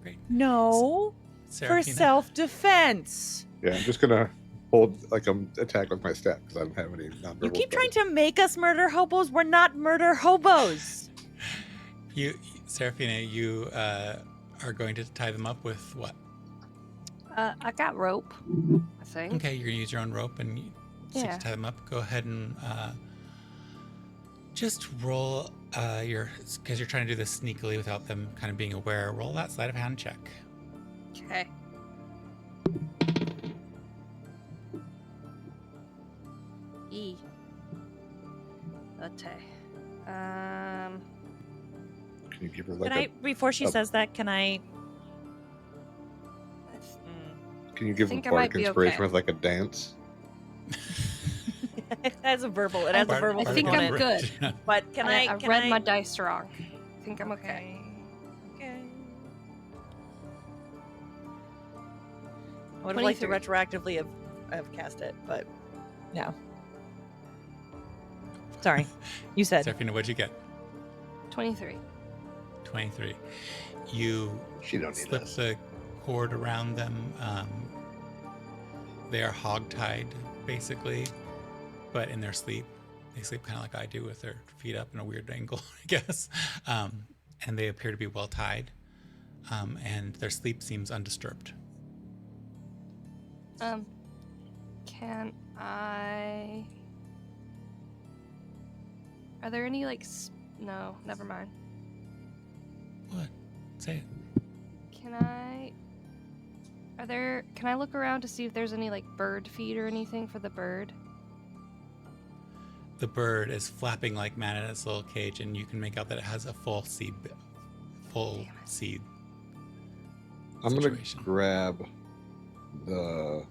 Great. No. For Seraphina, self-defense. Yeah, I'm just gonna hold attack with my staff because I don't have any nonverbal. You keep trying to make us murder hobos. We're not murder hobos. Seraphina, you are going to tie them up with what? I got rope, I think. Okay, you're going to use your own rope and seek Yeah. to tie them up. Go ahead and just roll because you're trying to do this sneakily without them kind of being aware. Roll that sleight of hand check. Okay. E. Okay. Can you give her Can I, before she a- says that, can I? Can you give him think I might bardic be inspiration okay. with like a dance? It has a verbal. It has a verbal I think I'm component. good. But can I? I Can read I? my dice wrong. I think I'm okay. Okay. I would have liked to 23. retroactively have cast it, but no. Sorry, you said. Seraphina, what'd you get? 23. 23. You She don't need slip this. the cord around them. They are hog-tied, basically, but in their sleep. They sleep kind of like I do with their feet up in a weird angle, I guess. And they appear to be well tied. And their sleep seems undisturbed. Can I... Are there any, No, never mind. What? Say it. Can I look around to see if there's any, bird feed or anything for the bird? The bird is flapping like mad in its little cage, and you can make out that it has a full seed I'm gonna situation. grab the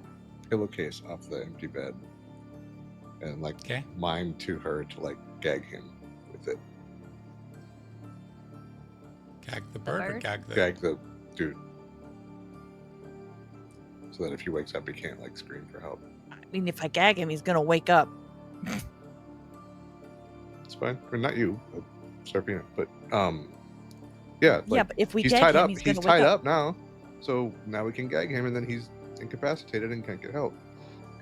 pillowcase off the empty bed and Okay. mime to her to gag him with it. Gag the bird or bird? Gag the dude. So that if he wakes up he can't scream for help. I mean, if I gag him, he's gonna wake up. It's fine. Or not you, but Serpina. But yeah. Yeah, but if we he's gag tied him, up. he's He's gonna tied wake up now. So now we can gag him and then he's incapacitated and can't get help.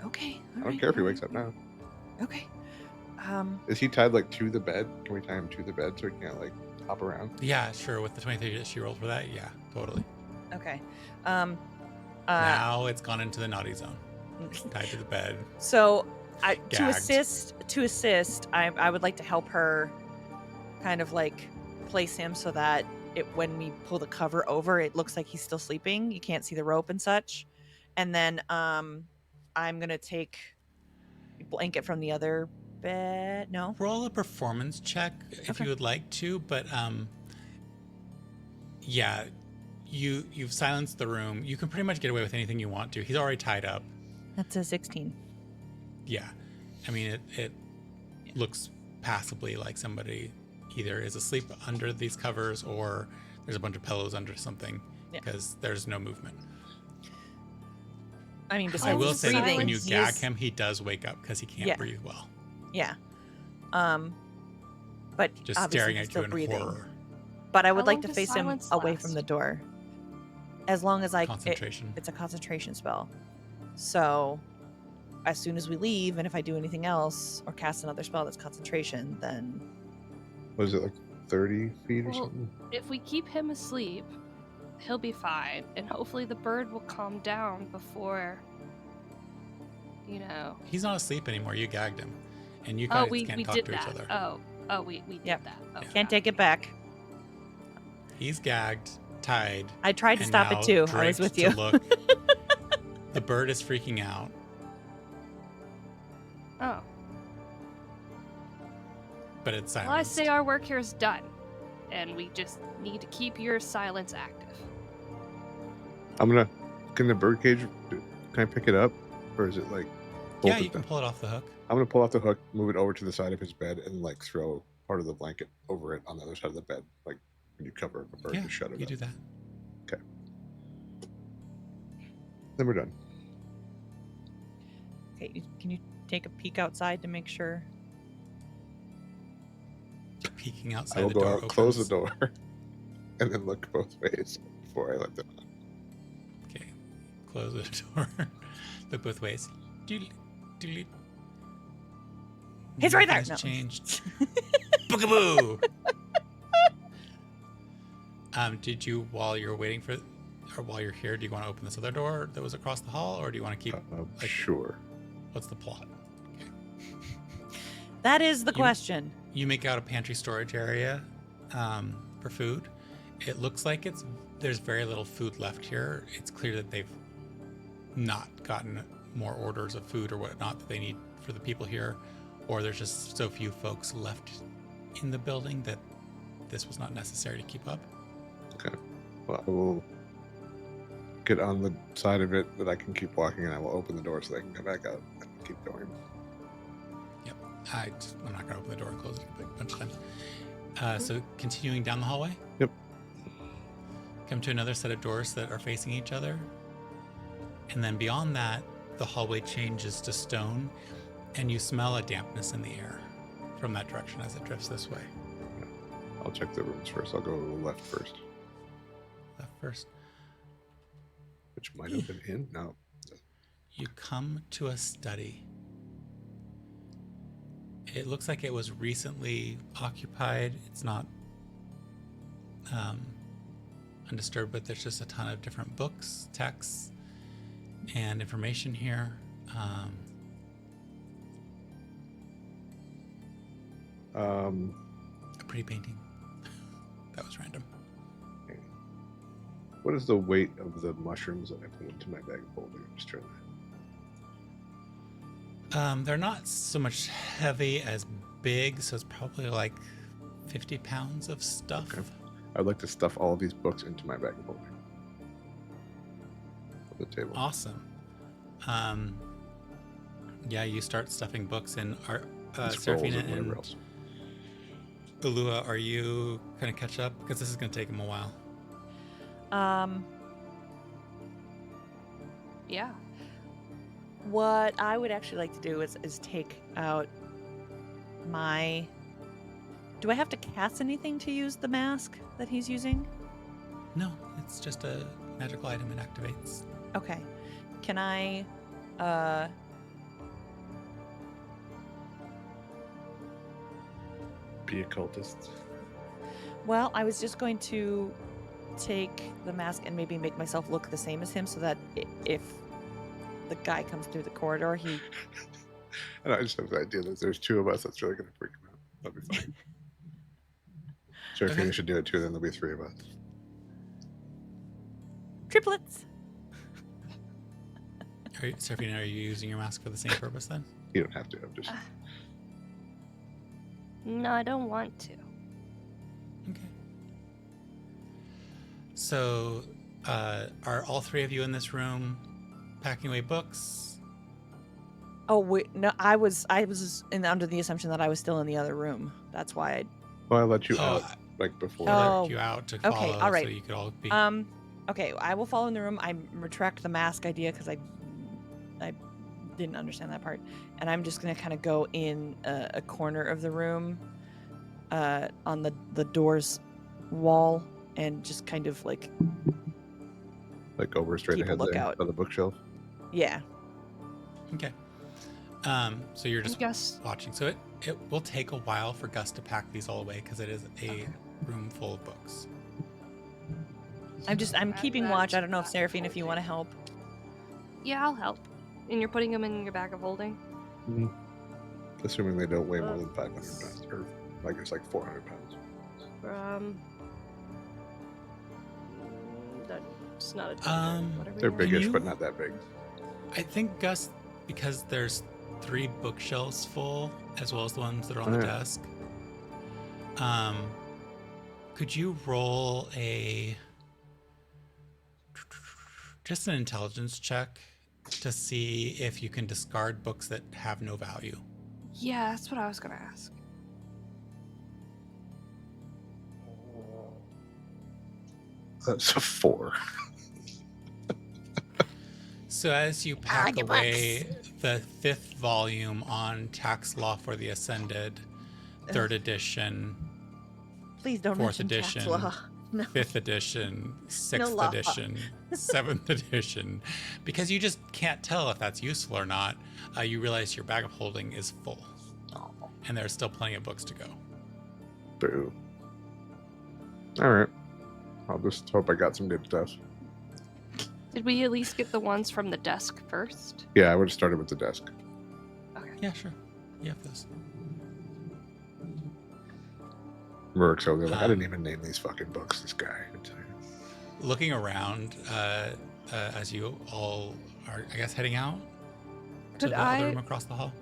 Okay. I don't care if he wakes up now. Okay. Is he tied to the bed? Can we tie him to the bed so he can't hop around? Yeah, sure. With the 23 that she rolled for that, yeah, totally. Okay. Now it's gone into the naughty zone. Tied to the bed. So, to Gagged. assist, I would like to help her, kind of place him so that when we pull the cover over, it looks like he's still sleeping. You can't see the rope and such. And then I'm gonna take blanket from the other bed. No. Roll a performance check if Okay. you would like to, but yeah, you've silenced the room. You can pretty much get away with anything you want to. He's already tied up. That's a 16. Yeah, I mean it looks passably like somebody either is asleep under these covers or there's a bunch of pillows under something because there's no movement. I mean, I besides will his say that breathing, when you he gag is- him, he does wake up because he can't Yeah. breathe well. Yeah. But Just obviously staring he's at you still in breathing. horror. But I would How like long to does face him silence away from the last? door. As long as Concentration. it's a concentration spell. So as soon as we leave, and if I do anything else or cast another spell that's concentration, then Was it like 30 feet or Well, something? if we keep him asleep, he'll be fine, and hopefully the bird will calm down before, you know. He's not asleep anymore. You gagged him. And you Oh, guys we can't talk did to that. each other. We did Yep. that. Oh, can't take it back. He's gagged, tied. I tried to and stop now it too. I was draped with to you. look. The bird is freaking out. Oh, But it's silenced. well, I say our work here is done, and we just need to keep your silence active. Can the bird cage, can I pick it up? Or is it like, Yeah, bolted you can down? pull it off the hook. I'm going to pull off the hook, move it over to the side of his bed, and like throw part of the blanket over it on the other side of the bed. Like when you cover up a bird Yeah, to shut it you up. do that. Okay. Then we're done. Okay, can you take a peek outside to make sure? Peeking I outside will the go door out, opens. close the door, and then look both ways before I let them on. Okay. Close the door. Look both ways. Doodle, doodle. He's right there. Nothing's No. changed. Bookaboo! Did you, while you're waiting for, or while you're here, do you want to open this other door that was across the hall, or do you want to keep, like, Sure. what's the plot? That is the You- question. You make out a pantry storage area for food. It looks like there's very little food left here. It's clear that they've not gotten more orders of food or whatnot that they need for the people here, or there's just so few folks left in the building that this was not necessary to keep up. Okay. Well, I will get on the side of it that I can keep walking, and I will open the door so they can come back out and keep going. Yep. I'm not going to open the door and close it a bunch of times. So continuing down the hallway. Yep. Come to another set of doors that are facing each other. And then beyond that, the hallway changes to stone, and you smell a dampness in the air from that direction as it drifts this way. I'll check the rooms first. I'll go to the left first, Left first. which might have been in. No. You come to a study. It looks like it was recently occupied. It's not undisturbed, but there's just a ton of different books, texts, and information here. A pretty painting. That was random. What is the weight of the mushrooms that I put into my bag of holding? Just trying to... They're not so much heavy as big, so it's probably like 50 pounds of stuff. Okay. I'd like to stuff all of these books into my bag of holding. On the table. Awesome. Yeah, you start stuffing books in. Scrolls Seraphina and whatever and else. Ulua, are you going to catch up? Because this is going to take them a while. Yeah. What I would actually like to do is take out my... Do I have to cast anything to use the mask that he's using? No, it's just a magical item. It activates. Okay. Can I... Be a cultist. Well, I was just going to take the mask and maybe make myself look the same as him so that if the guy comes through the corridor, he... And I just have the idea that there's two of us. That's really going to freak him out. That'll be fine. Seraphina Okay. should do it too. Then there'll be three of us. Triplets! Seraphina, are you using your mask for the same purpose then? You don't have to. I'm just... No, I don't want to. Okay. So, are all three of you in this room packing away books? Oh, wait, no, I was under the assumption that I was still in the other room. That's why Well, I let you Oh, out like before. I Oh. let you out to Okay, follow, all right. so you could all be. Okay, I will follow in the room. I retract the mask idea because I didn't understand that part, and I'm just gonna kind of go in a corner of the room, on the door's wall, and just kind of like Over straight keep a ahead there lookout. by the bookshelf. Yeah. Okay. So you're just Gus, watching. So it will take a while for Gus to pack these all away because it is a room full of books. I'm add keeping that watch. I to don't know if bag of Seraphine, if you want to holding. help. Yeah, I'll help. And you're putting them in your bag of holding? Assuming they don't weigh more than 500 pounds, or I guess like 400 pounds. That's not a dungeon. What are we They're doing? biggish, you- but not that big. I think Gus, because there's 3 bookshelves full, as well as the ones that are on Oh, the yeah. desk. Could you roll just an intelligence check to see if you can discard books that have no value? Yeah, that's what I was gonna ask. That's a 4. So as you pack away the 5th volume on Tax Law for the Ascended, 3rd edition, Please don't 4th mention tax edition, law. No. 5th edition, 6th law. edition, 7th edition, because you just can't tell if that's useful or not, you realize your bag of holding is full. And there's still plenty of books to go. Boo. All right. I'll just hope I got some good stuff. Did we at least get the ones from the desk first? Yeah, I would have started with the desk. Okay. Yeah, sure. You have those. Merrick's over there like, I didn't even name these fucking books, this guy. I tell you. Looking around, as you all are, I guess, heading out to Could the other I- room across the hall.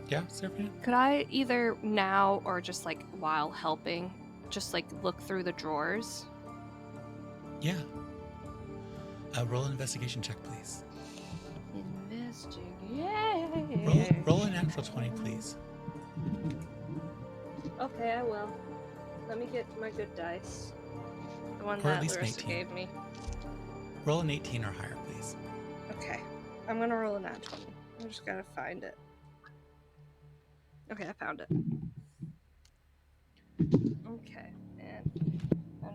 Yeah, Seraphina? Could I either now or just like while helping, just like look through the drawers? Yeah. Roll an investigation check, please. Investigate. Roll a natural 20, please. Okay, I will. Let me get my good dice. The one Or at that least an Larissa 18. gave me. Roll an 18 or higher, please. Okay. I'm gonna roll a nat 20. I just gotta find it. Okay, I found it. Okay, and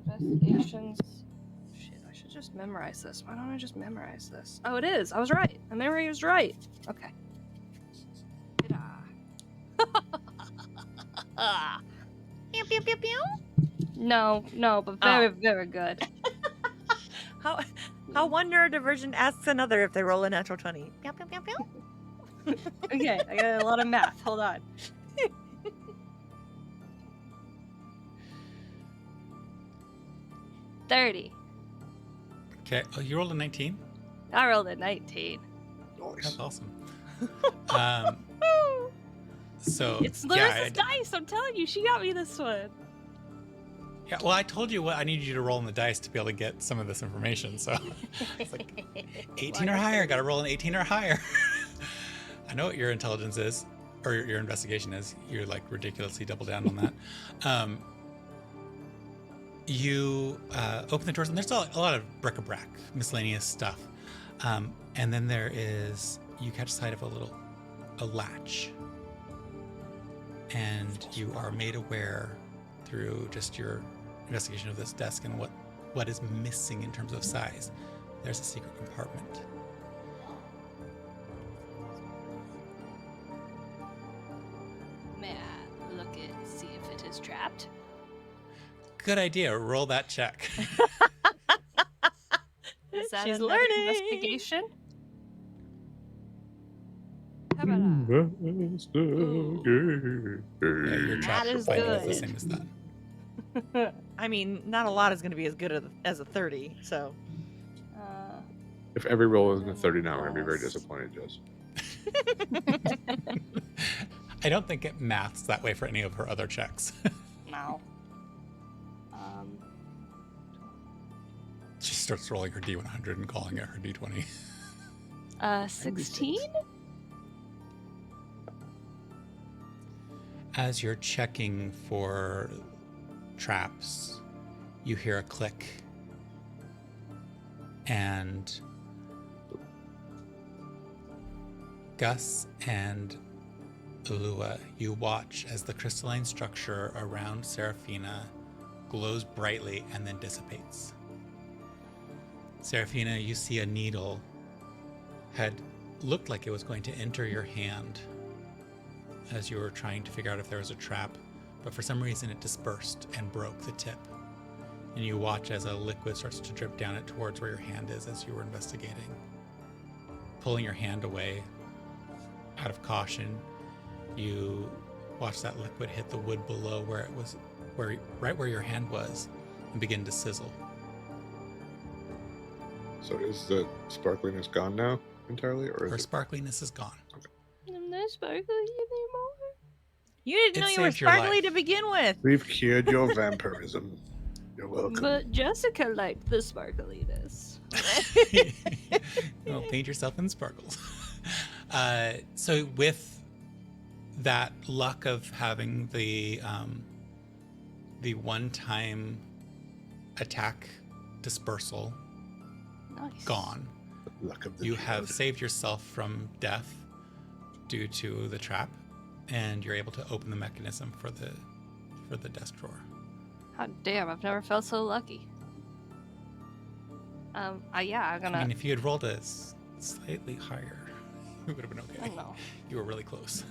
investigations. Shit, I should just memorize this. Why don't I just memorize this? Oh, it is. I was right. My memory was right. Okay. Ah. Pew, pew, pew, pew. No, but very, very good. How one neurodivergent asks another if they roll a natural 20. Pew, pew, pew, pew. Okay, I got a lot of math. Hold on. 30. Okay. Oh, you rolled a 19? I rolled a 19. That's awesome. So It's Larissa's dice. I'm telling you, she got me this one. Yeah, well, I told you what I needed you to roll in the dice to be able to get some of this information. So it's like 18 or higher. Got to roll an 18 or higher. I know what your intelligence is, or your investigation is. You're like ridiculously double down on that. You open the doors, and there's a lot of bric-a-brac, miscellaneous stuff. And then you catch sight of a latch. And you are made aware through just your investigation of this desk and what is missing in terms of size. There's a secret compartment. May I look and see if it is trapped? Good idea. Roll that check. Is that She's another learning. investigation? How about Yeah, your That trap is finding is the good. same as that. I mean, not a lot is going to be as good as a 30, so. If every roll isn't a 30 now, we're going to be very disappointed, Jess. I don't think it maths that way for any of her other checks. No. She starts rolling her D100 and calling it her D20. 16? As you're checking for traps, you hear a click, and Gus and Ulua, you watch as the crystalline structure around Seraphina glows brightly and then dissipates. Seraphina, you see a needle had looked like it was going to enter your hand as you were trying to figure out if there was a trap, but for some reason it dispersed and broke the tip. And you watch as a liquid starts to drip down it towards where your hand is as you were investigating. Pulling your hand away out of caution, you watch that liquid hit the wood below where it was, right where your hand was, and begin to sizzle. So is the sparkliness gone now entirely, or Her is it? sparkliness is gone. I'm not sparkly anymore. You didn't It know you were saved your sparkly life. to begin with. We've cured your vampirism. You're welcome. But Jessica liked the sparkliness. Well, paint yourself in sparkles. So with that luck of having the one-time attack dispersal Nice. gone, Luck of the you have dragon. saved yourself from death due to the trap, and you're able to open the mechanism for the desk drawer. Oh, damn, I've never felt so lucky. Yeah, I'm gonna. I mean, if you had rolled a slightly higher, it would have been I okay. don't know. You were really close.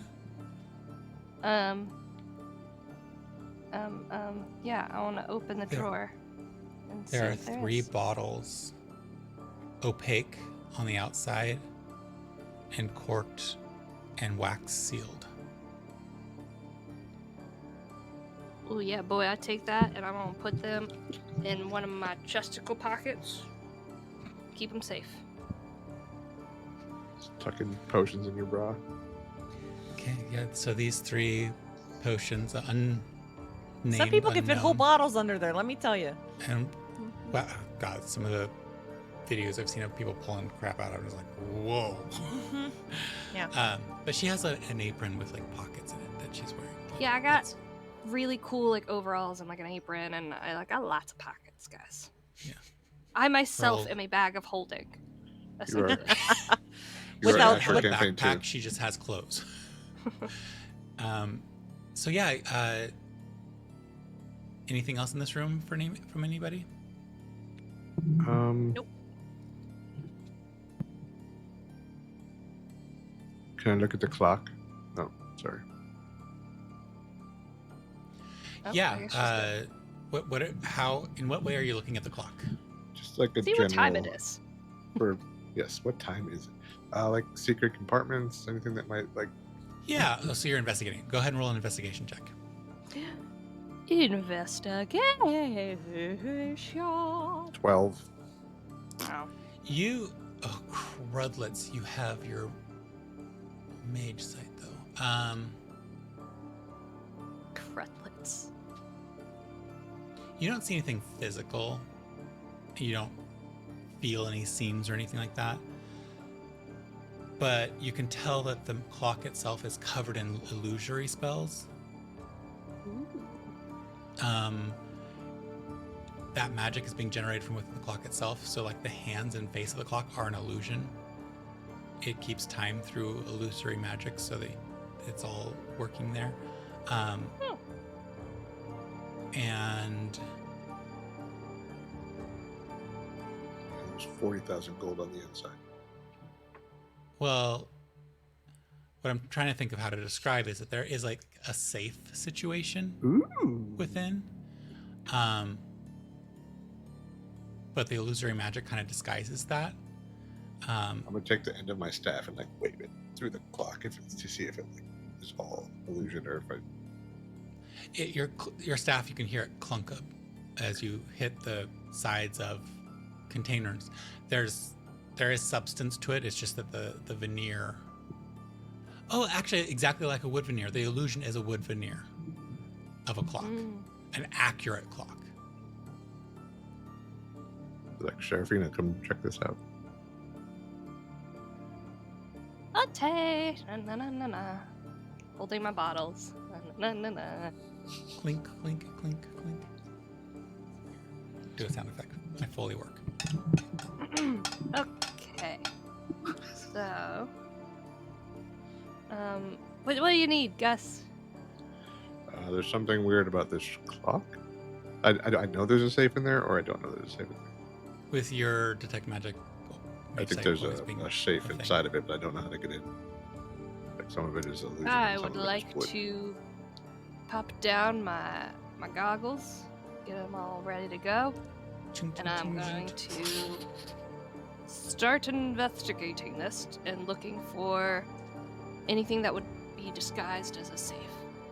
Yeah, I want to open the There- drawer. And see There are if there 3 is. bottles, opaque on the outside, and corked and wax sealed. Oh yeah, boy, I take that and I'm gonna put them in one of my chesticle pockets. Keep them safe. Tucking potions in your bra. Okay, yeah. So these 3 potions, unnamed, Some people can fit whole unknown, bottles under there, let me tell you. and wow, God, some of the videos I've seen of people pulling crap out of it is like, whoa. Yeah. But she has an apron with like pockets in it that she's wearing. Yeah, I got That's- really cool like overalls and like an apron, and I got lots of pockets, guys. Yeah. I myself Well- am a bag of holding. You are. essentially. You are Without- Asher with campaign backpack, 2. she just has clothes. So yeah, anything else in this room from anybody? Nope. Can I look at the clock? No, sorry. Oh, I Yeah. guess she's good. In what way are you looking at the clock? Just like a See general. what time it is. For yes, what time is it? Like secret compartments, anything that might like. Yeah. So you're investigating. Go ahead and roll an investigation check. Investigation. 12. Oh. Oh crudlets! You have your mage sight though. Crutlets. You don't see anything physical. You don't feel any seams or anything like that. But you can tell that the clock itself is covered in illusory spells. Ooh. That magic is being generated from within the clock itself. So like the hands and face of the clock are an illusion. It keeps time through illusory magic, so it's all working there. And There's 40,000 gold on the inside. well, what I'm trying to think of how to describe is that there is like a safe situation Ooh. within. But the illusory magic kind of disguises that. I'm gonna take the end of my staff and like wave it through the clock if it's to see if it like is all illusion or if I. Your staff, you can hear it clunk up as you hit the sides of containers. There is substance to it. It's just that the veneer. Oh, actually, exactly like a wood veneer. The illusion is a wood veneer of a clock, an accurate clock. Like Seraphina, come check this out. Latte. Na na na na. Holding my bottles. Na na na na. Clink, clink, clink, clink. do a sound effect. My Foley work. Okay. So, what do you need, Gus? There's something weird about this clock. I know there's a safe in there, or I don't know there's a safe in there. With your detect magic, I think there's a safe inside of it, but I don't know how to get in. Like some of it is illusion. I and some would of it is like wood. to pop down my goggles, get them all ready to go, and I'm going to start investigating this and looking for anything that would be disguised as a safe,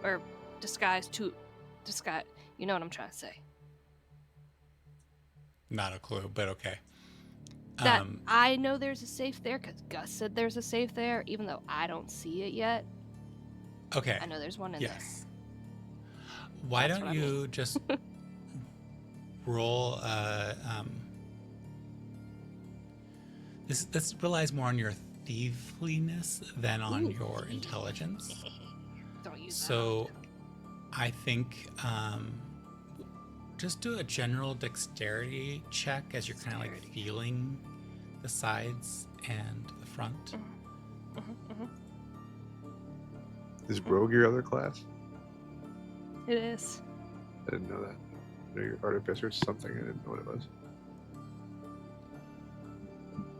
or disguise. You know what I'm trying to say. Not a clue, but okay. That I know there's a safe there because Gus said there's a safe there, even though I don't see it yet. Okay. I know there's one in there. Why That's don't what I you mean. just roll? This relies more on your thieveliness than on your intelligence. Don't use that. So, I think just do a general dexterity check as you're kind of like feeling the sides and the front. Is Rogue your other class? It is. I didn't know that. I know your artificer is something. I didn't know what it was.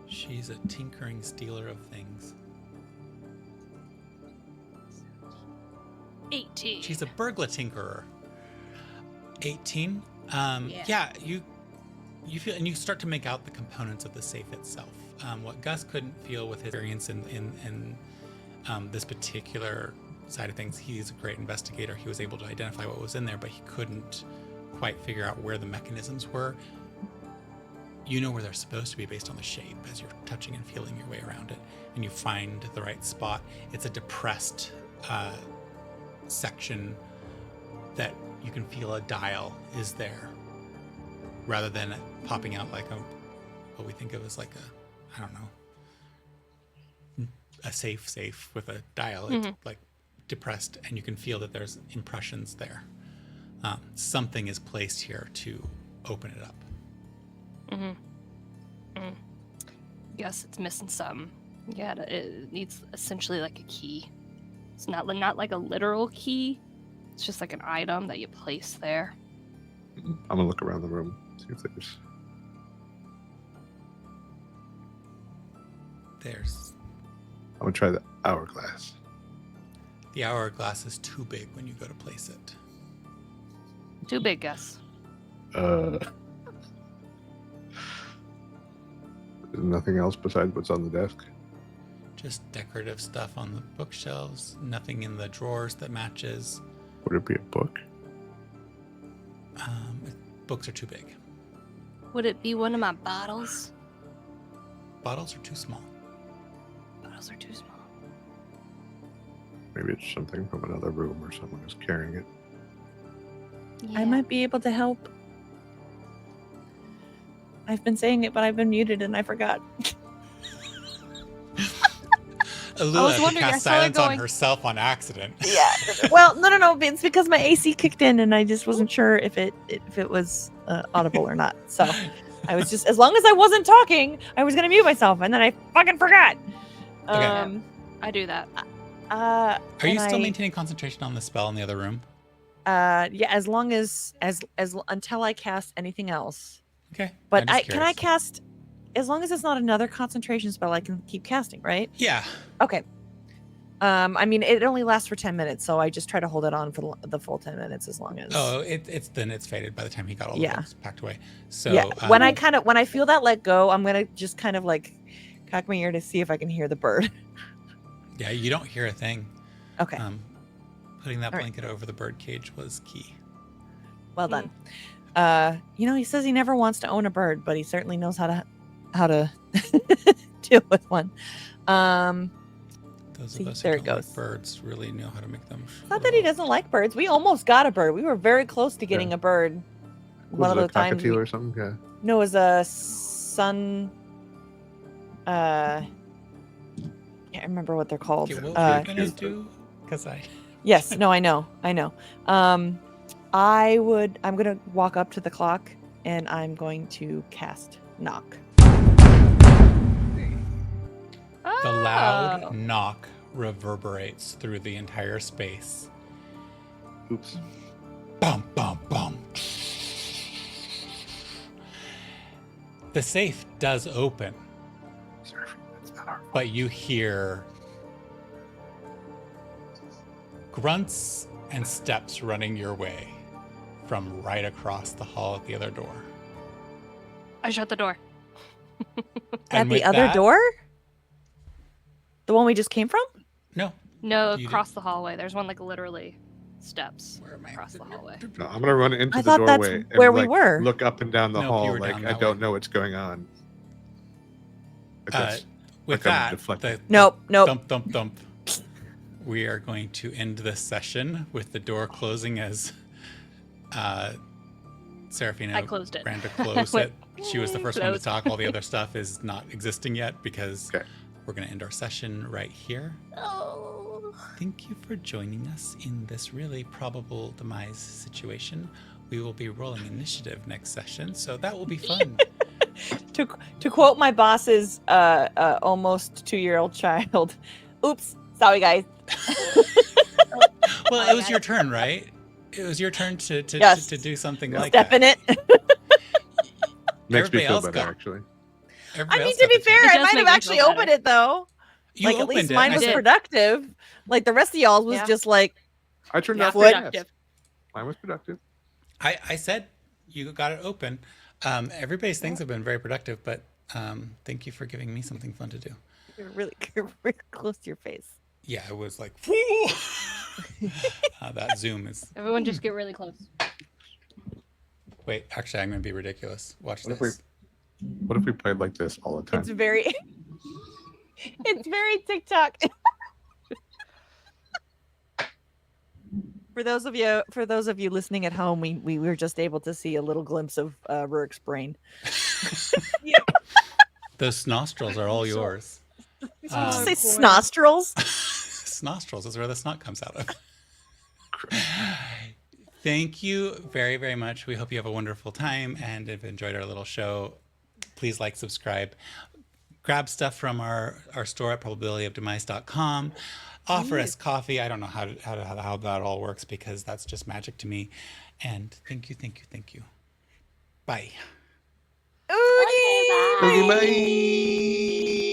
She's a tinkering stealer of things. 18. She's a burglar tinkerer. 18. Yeah, you feel, and you start to make out the components of the safe itself. What Gus couldn't feel with his experience in this particular side of things, he's a great investigator. He was able to identify what was in there, but he couldn't quite figure out where the mechanisms were. You know where they're supposed to be based on the shape as you're touching and feeling your way around it, and you find the right spot. It's a depressed section that you can feel a dial is there, rather than popping out like what we think of as like a, I don't know, a safe with a dial. It's like depressed, and you can feel that there's impressions there. Something is placed here to open it up. Guess it's missing something. Yeah, it needs essentially like a key. It's not like a literal key. It's just like an item that you place there. I'm gonna look around the room, see if There's I'm gonna try the hourglass. the hourglass is too big when you go to place it. Too big, Gus. There's nothing else besides what's on the desk. Just decorative stuff on the bookshelves. Nothing in the drawers that matches. Would it be a book? Books are too big. Would it be one of my bottles? Bottles are too small. Bottles are too small. Maybe it's something from another room or someone is carrying it. Yeah. I might be able to help. I've been saying it, but I've been muted and I forgot. Alua wondering, I cast saw her silence on going- herself on accident. Yeah. Well, no. It's because my AC kicked in and I just wasn't sure if it was audible or not. So I was just, as long as I wasn't talking, I was gonna mute myself, and then I fucking forgot. Okay. I do that. Are you and still maintaining concentration on the spell in the other room? Yeah, as long as until I cast anything else. Okay. But I'm just can I curious. cast, as long as it's not another concentration spell, I can keep casting, right? Yeah. Okay. I mean, it only lasts for 10 minutes, so I just try to hold it on for the full 10 minutes as long as. Oh, it's faded by the time he got all the books packed away. So yeah, when I feel that let go, I'm gonna just kind of like cock my ear to see if I can hear the bird. Yeah, you don't hear a thing. Okay. Putting that All right. blanket over the bird cage was key. Well done. He says he never wants to own a bird, but he certainly knows how to deal with one. Those See, of us there who it don't goes. like birds really know how to make them. It's not that he doesn't like birds. We almost got a bird. We were very close to getting a bird. Was One it of a the times. cockatiel or something? Yeah. No, it was a sun. Can't remember what they're called. Okay, what were you gonna do? Because Yes. No, I know. I'm gonna walk up to the clock and I'm going to cast knock. The loud Oh. knock reverberates through the entire space. Oops. Bum, bum, bum. The safe does open, Sorry, that's not our fault. but you hear grunts and steps running your way from right across the hall at the other door. I shut the door. At And the with other that- door? The one we just came from? No. No, You across the hallway. There's one like literally steps Where am I? across the hallway. No, I'm gonna run into I the thought that's doorway and where we like, were. look up and down the Nope, you hall were like down I that don't way. know what's going on. Like that's- With like I'm that, deflecting. Nope. thump, thump, thump. We are going to end this session with the door closing as Serafina I closed it. ran to close it. Went, She was the first one to closed. talk. All the other stuff is not existing yet because Okay. we're going to end our session right here. Oh. Thank you for joining us in this really probable demise situation. We will be rolling initiative next session, so that will be fun. To quote my boss's almost 2-year-old child, oops, sorry guys. Well, it was your turn, right? It was your turn to Yes. to do something Yeah. like Step that. in it. Makes me Everybody feel else better got- actually. Everybody I mean, else to got be the fair, chance. It I does might make have me actually feel opened better. it though. You Like at opened least it. mine I was said- productive. Like the rest of y'all was Yeah. just like, I turned Yeah, out productive. yes. Mine was productive. I said you got it open. Everybody's things have been very productive, but thank you for giving me something fun to do. you're really close to your face. Yeah, it was like that Zoom is. Everyone just get really close. Wait, actually, I'm gonna be ridiculous. Watch What if we- this. What if we played like this all the time? It's very, it's very TikTok. For those of you listening at home, we were just able to see a little glimpse of Rurik's brain. Those nostrils are all yours. Did you Oh, say boy. nostrils? Nostrils is where the snot comes out of. Thank you very, very much. We hope you have a wonderful time and have enjoyed our little show. Please like, subscribe, grab stuff from our store at probabilityofdemise.com. Offer us coffee. I don't know how that all works because that's just magic to me. And thank you. Bye. Oogie! Okay, bye.